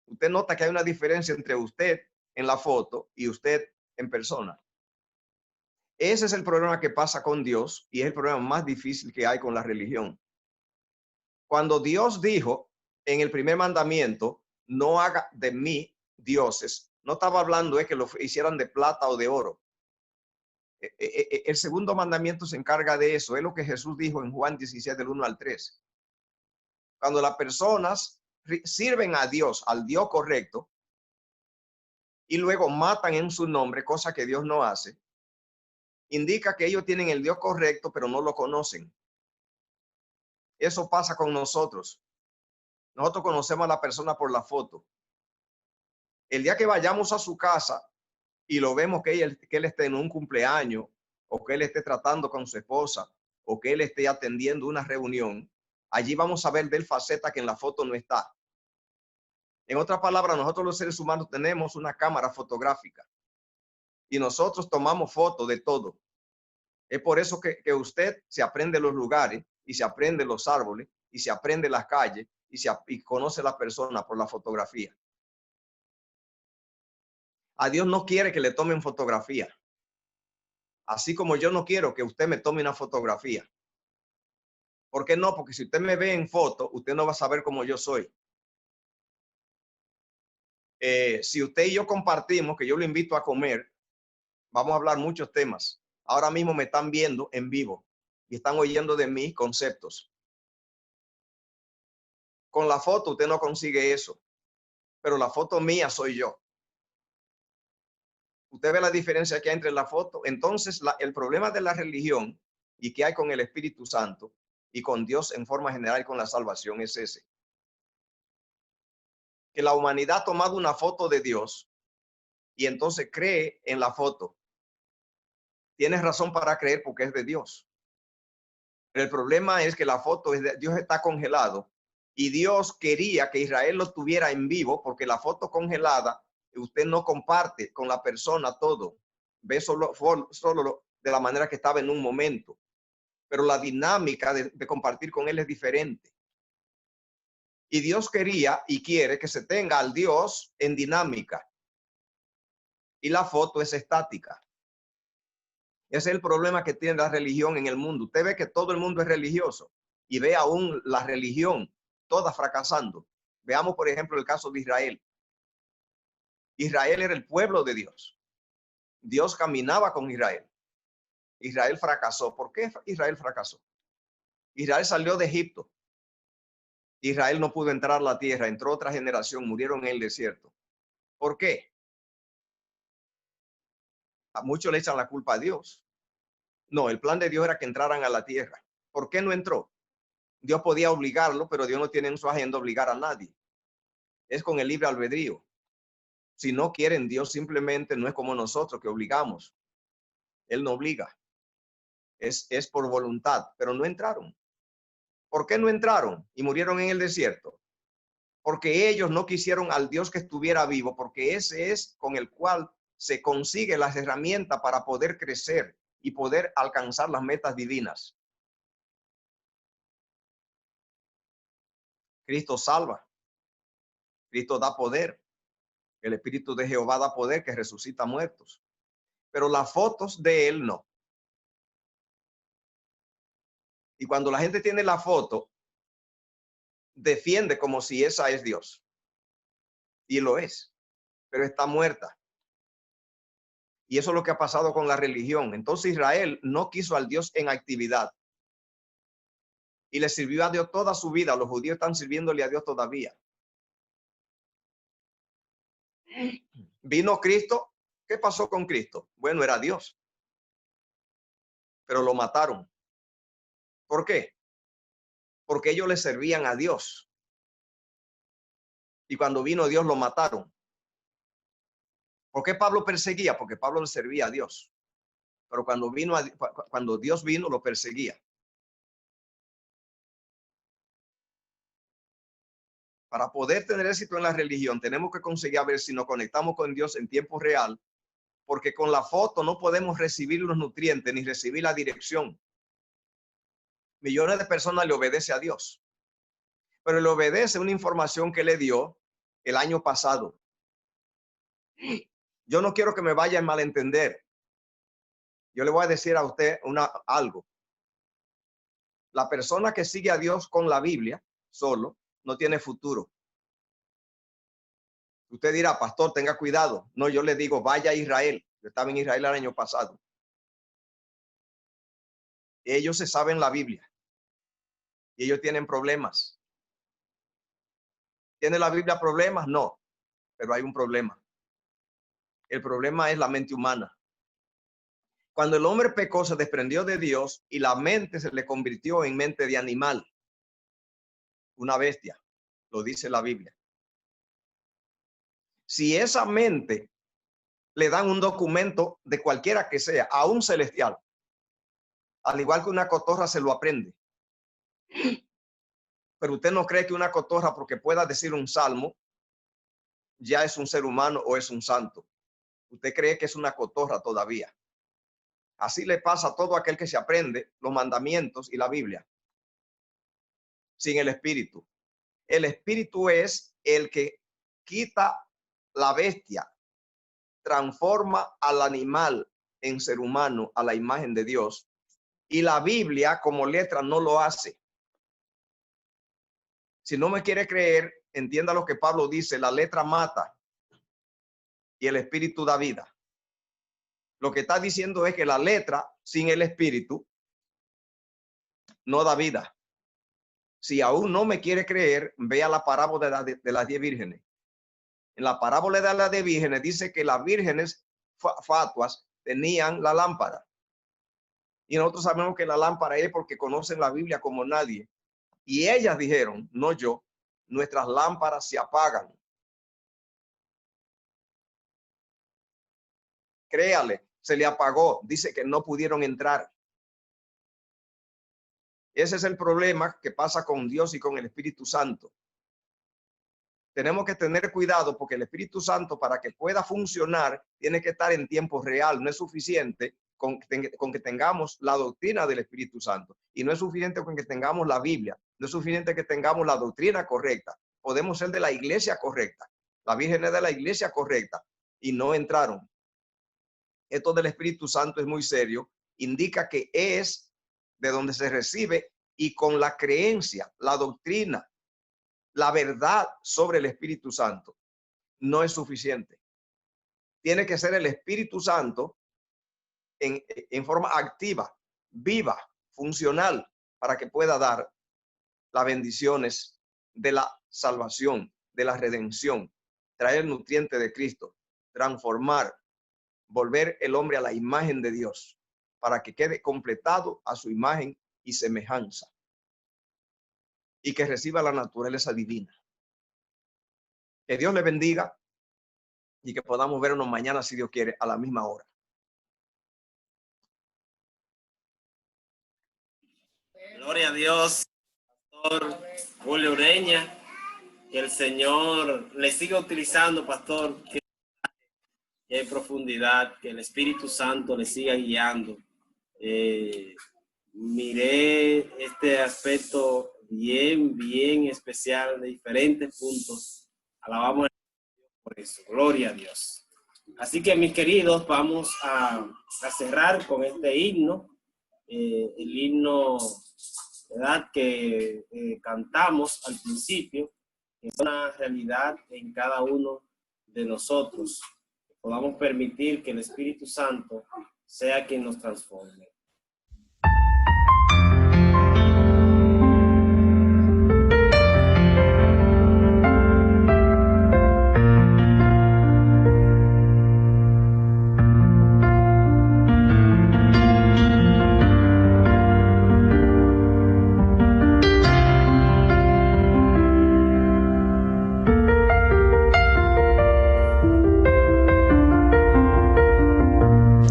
Usted nota que hay una diferencia entre usted en la foto y usted en persona. Ese es el problema que pasa con Dios y es el problema más difícil que hay con la religión. Cuando Dios dijo en el primer mandamiento, no haga de mí dioses, no estaba hablando de que lo hicieran de plata o de oro. El segundo mandamiento se encarga de eso. Es lo que Jesús dijo en Juan 17, del 1 al 3. Cuando las personas sirven a Dios, al Dios correcto, y luego matan en su nombre, cosa que Dios no hace, indica que ellos tienen el Dios correcto, pero no lo conocen. Eso pasa con nosotros. Nosotros conocemos a la persona por la foto. El día que vayamos a su casa y lo vemos que él esté en un cumpleaños, o que él esté tratando con su esposa, o que él esté atendiendo una reunión, allí vamos a ver de él faceta que en la foto no está. En otras palabras, nosotros los seres humanos tenemos una cámara fotográfica y nosotros tomamos fotos de todo. Es por eso que usted se aprende los lugares y se aprende los árboles y se aprende las calles y conoce a la persona por la fotografía. A Dios no quiere que le tomen fotografía. Así como yo no quiero que usted me tome una fotografía. ¿Por qué no? Porque si usted me ve en foto, usted no va a saber cómo yo soy. Si usted y yo compartimos, que yo lo invito a comer, vamos a hablar muchos temas. Ahora mismo me están viendo en vivo y están oyendo de mis conceptos. Con la foto usted no consigue eso, pero la foto mía soy yo. Usted ve la diferencia que hay entre la foto. Entonces, el problema de la religión y que hay con el Espíritu Santo y con Dios en forma general y con la salvación es ese. Que la humanidad ha tomado una foto de Dios y entonces cree en la foto. Tienes razón para creer porque es de Dios. Pero el problema es que la foto es de Dios, está congelado y Dios quería que Israel lo tuviera en vivo porque la foto congelada usted no comparte con la persona todo. Ve solo de la manera que estaba en un momento. Pero la dinámica de compartir con él es diferente. Y Dios quería y quiere que se tenga al Dios en dinámica. Y la foto es estática. Ese es el problema que tiene la religión en el mundo. Usted ve que todo el mundo es religioso y ve aún la religión toda fracasando. Veamos, por ejemplo, el caso de Israel. Israel era el pueblo de Dios. Dios caminaba con Israel. Israel fracasó. ¿Por qué Israel fracasó? Israel salió de Egipto. Israel no pudo entrar a la tierra. Entró otra generación, murieron en el desierto. ¿Por qué? A muchos le echan la culpa a Dios. No, el plan de Dios era que entraran a la tierra. ¿Por qué no entró? Dios podía obligarlo, pero Dios no tiene en su agenda obligar a nadie. Es con el libre albedrío. Si no quieren, Dios simplemente no es como nosotros que obligamos. Él no obliga. Es por voluntad, pero no entraron. ¿Por qué no entraron y murieron en el desierto? Porque ellos no quisieron al Dios que estuviera vivo, porque ese es con el cual se consigue las herramientas para poder crecer y poder alcanzar las metas divinas. Cristo salva. Cristo da poder. El Espíritu de Jehová da poder que resucita muertos. Pero las fotos de él no. Y cuando la gente tiene la foto, defiende como si esa es Dios. Y lo es, pero está muerta. Y eso es lo que ha pasado con la religión. Entonces Israel no quiso al Dios en actividad. Y le sirvió a Dios toda su vida. Los judíos están sirviéndole a Dios todavía. Vino Cristo. ¿Qué pasó con Cristo? Bueno, era Dios. Pero lo mataron. ¿Por qué? Porque ellos le servían a Dios. Y cuando vino Dios lo mataron. ¿Por qué Pablo perseguía? Porque Pablo le servía a Dios. Pero cuando Dios vino, lo perseguía. Para poder tener éxito en la religión, tenemos que conseguir a ver si nos conectamos con Dios en tiempo real, porque con la foto no podemos recibir los nutrientes ni recibir la dirección. Millones de personas le obedecen a Dios, pero le obedece una información que le dio el año pasado. Yo no quiero que me vaya a malentender. Yo le voy a decir a usted algo. La persona que sigue a Dios con la Biblia solo no tiene futuro. Usted dirá, pastor, tenga cuidado. No, yo le digo, vaya a Israel. Yo estaba en Israel el año pasado. Ellos se saben la Biblia. Y ellos tienen problemas. ¿Tiene la Biblia problemas? No, pero hay un problema. El problema es la mente humana. Cuando el hombre pecó, se desprendió de Dios y la mente se le convirtió en mente de animal. Una bestia, lo dice la Biblia. Si esa mente le dan un documento de cualquiera que sea, a un celestial, al igual que una cotorra se lo aprende. Pero usted no cree que una cotorra, porque pueda decir un salmo, ya es un ser humano o es un santo. Usted cree que es una cotorra todavía. Así le pasa a todo aquel que se aprende los mandamientos y la Biblia sin el Espíritu. El Espíritu es el que quita la bestia, transforma al animal en ser humano a la imagen de Dios, y la Biblia como letra no lo hace. Si no me quiere creer, entienda lo que Pablo dice: la letra mata y el Espíritu da vida. Lo que está diciendo es que la letra sin el Espíritu no da vida. Si aún no me quiere creer, vea la parábola de las 10 vírgenes. En la parábola de las 10 vírgenes dice que las vírgenes fatuas tenían la lámpara. Y nosotros sabemos que la lámpara es porque conocen la Biblia como nadie. Y ellas dijeron, no yo, nuestras lámparas se apagan. Créale, se le apagó. Dice que no pudieron entrar. Ese es el problema que pasa con Dios y con el Espíritu Santo. Tenemos que tener cuidado porque el Espíritu Santo, para que pueda funcionar, tiene que estar en tiempo real. No es suficiente con que tengamos la doctrina del Espíritu Santo. Y no es suficiente con que tengamos la Biblia. No es suficiente que tengamos la doctrina correcta. Podemos ser de la iglesia correcta. La Virgen es de la iglesia correcta. Y no entraron. Esto del Espíritu Santo es muy serio. Indica que es de donde se recibe y con la creencia, la doctrina, la verdad sobre el Espíritu Santo. No es suficiente. Tiene que ser el Espíritu Santo en forma activa, viva, funcional, para que pueda dar las bendiciones de la salvación, de la redención, traer el nutriente de Cristo, transformar, volver el hombre a la imagen de Dios, para que quede completado a su imagen y semejanza, y que reciba la naturaleza divina. Que Dios le bendiga y que podamos vernos mañana, si Dios quiere, a la misma hora. Gloria a Dios, Pastor Julio Ureña. Que el Señor le siga utilizando, Pastor, que hay profundidad, que el Espíritu Santo le siga guiando. Miré este aspecto bien especial de diferentes puntos. Alabamos a Dios por eso. Gloria a Dios. Así que, mis queridos, vamos a cerrar con este himno. El himno, ¿verdad?, que cantamos al principio, que es una realidad en cada uno de nosotros. Que podamos permitir que el Espíritu Santo sea quien nos transforme.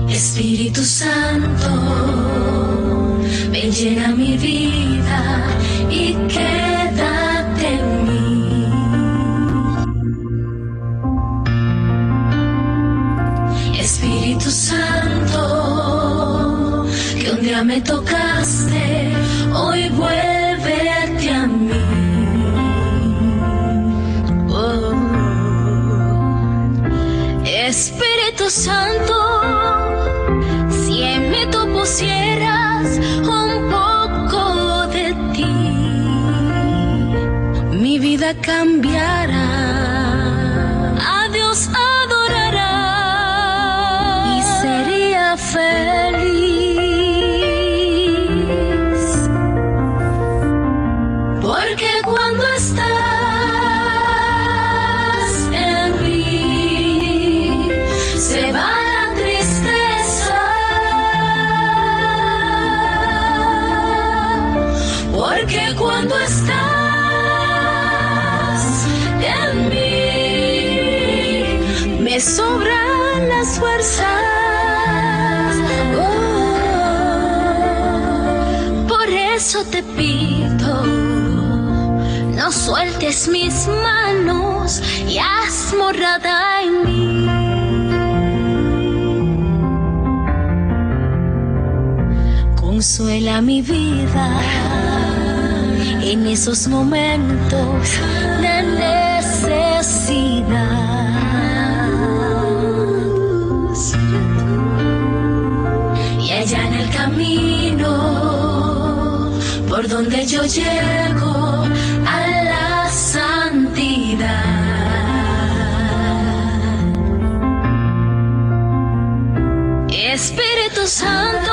Espíritu Santo, ven, llena mi vida y quédate en mí. Espíritu Santo, que un día me tocaste, hoy vuélvete a mí. Oh. Espíritu Santo, si en mí tú pusieras un poco de ti, mi vida cambiará, a Dios adorará y sería feliz. Porque cuando estás en mí, se va la tristeza. Porque cuando estás en mí, me sobran las fuerzas. Oh, por eso te pido, no sueltes mis manos y haz morada en mí. Consuela mi vida en esos momentos de necesidad. Y allá en el camino por donde yo llego a la santidad, Espíritu Santo,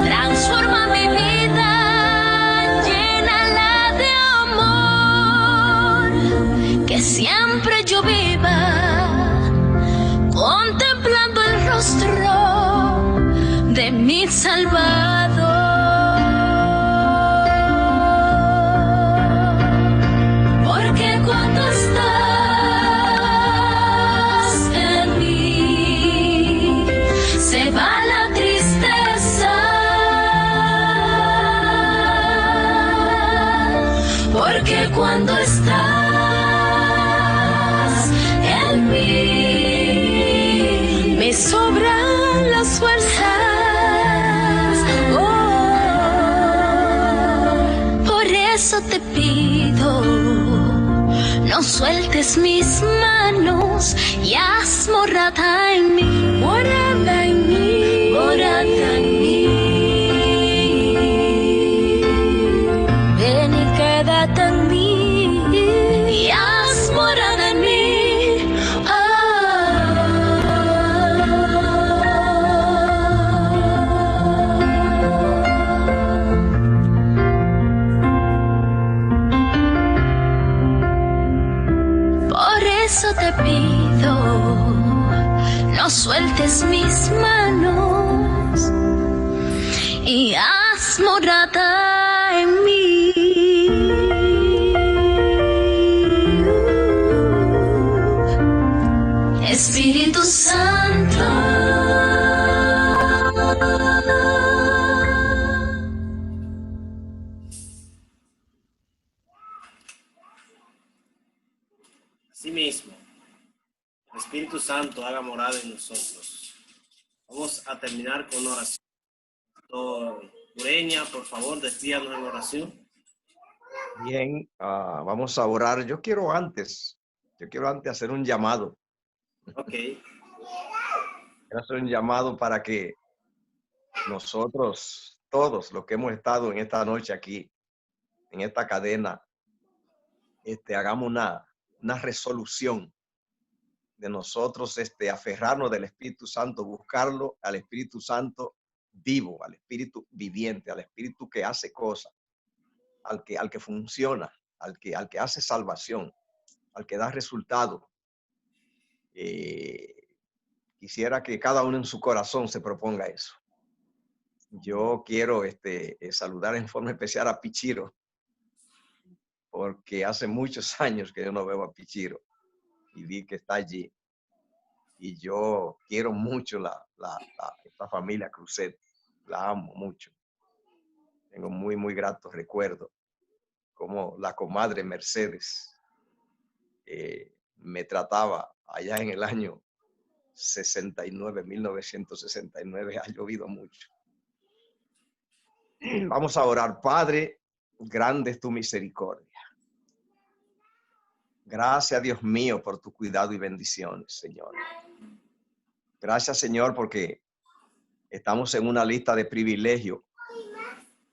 transforma mi vida, llénala de amor, que siempre yo viva con te pido, no sueltes mis manos y haz morada en mí, morada en mí, morada en mí. Ven y quédate en mí y haz morada en mí. Por eso te pido, no sueltes mis manos y haz morada en mí. Espíritu Santo. Asimismo, el Espíritu Santo haga morada en nosotros. Vamos a terminar con una oración. Doctor Ureña, por favor, despídanos en oración. Bien, vamos a orar. Yo quiero antes hacer un llamado. Ok. Quiero hacer un llamado para que nosotros, todos los que hemos estado en esta noche aquí, en esta cadena, hagamos una resolución de nosotros, aferrarnos del Espíritu Santo, buscarlo al Espíritu Santo vivo, al Espíritu viviente, al Espíritu que hace cosas, al que funciona, al que hace salvación, al que da resultado. Quisiera que cada uno en su corazón se proponga eso. Yo quiero saludar en forma especial a Pichiro, porque hace muchos años que yo no veo a Pichiro y vi que está allí. Y yo quiero mucho esta familia Cruzet, la amo mucho. Tengo muy, muy gratos recuerdos, como la comadre Mercedes me trataba allá en el año 1969, ha llovido mucho. Vamos a orar. Padre, grande es tu misericordia. Gracias, Dios mío, por tu cuidado y bendiciones, Señor. Gracias, Señor, porque estamos en una lista de privilegio,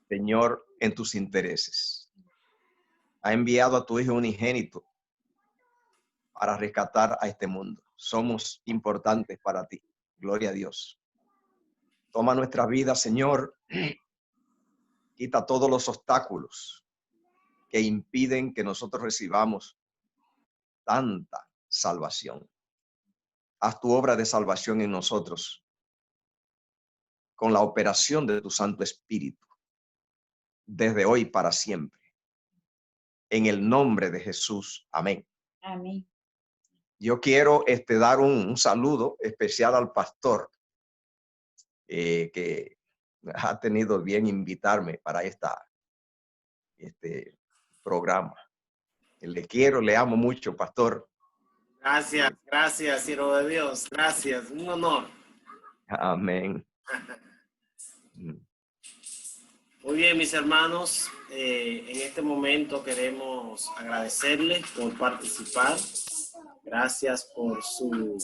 Señor, en tus intereses. Ha enviado a tu Hijo unigénito para rescatar a este mundo. Somos importantes para ti. Gloria a Dios. Toma nuestra vida, Señor. Quita todos los obstáculos que impiden que nosotros recibamos tanta salvación. Haz tu obra de salvación en nosotros con la operación de tu Santo Espíritu, desde hoy para siempre. En el nombre de Jesús. Amén. Amén. Yo quiero dar un saludo especial al pastor que ha tenido bien invitarme para este programa. Le quiero, le amo mucho, pastor. Gracias, siervo de Dios. Gracias, un honor. Amén. Muy bien, mis hermanos, en este momento queremos agradecerles por participar. Gracias por su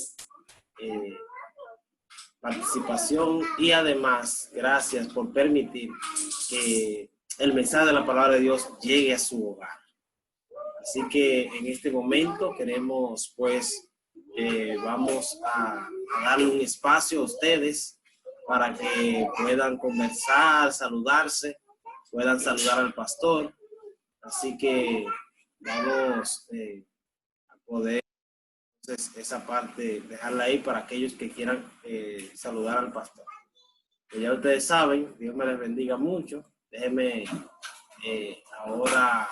participación y además gracias por permitir que el mensaje de la palabra de Dios llegue a su hogar. Así que en este momento queremos, pues, vamos a darle un espacio a ustedes para que puedan conversar, saludarse, puedan saludar al pastor. Así que vamos a poder, entonces, esa parte, dejarla ahí para aquellos que quieran saludar al pastor. Que ya ustedes saben, Dios me les bendiga mucho. Déjenme ahora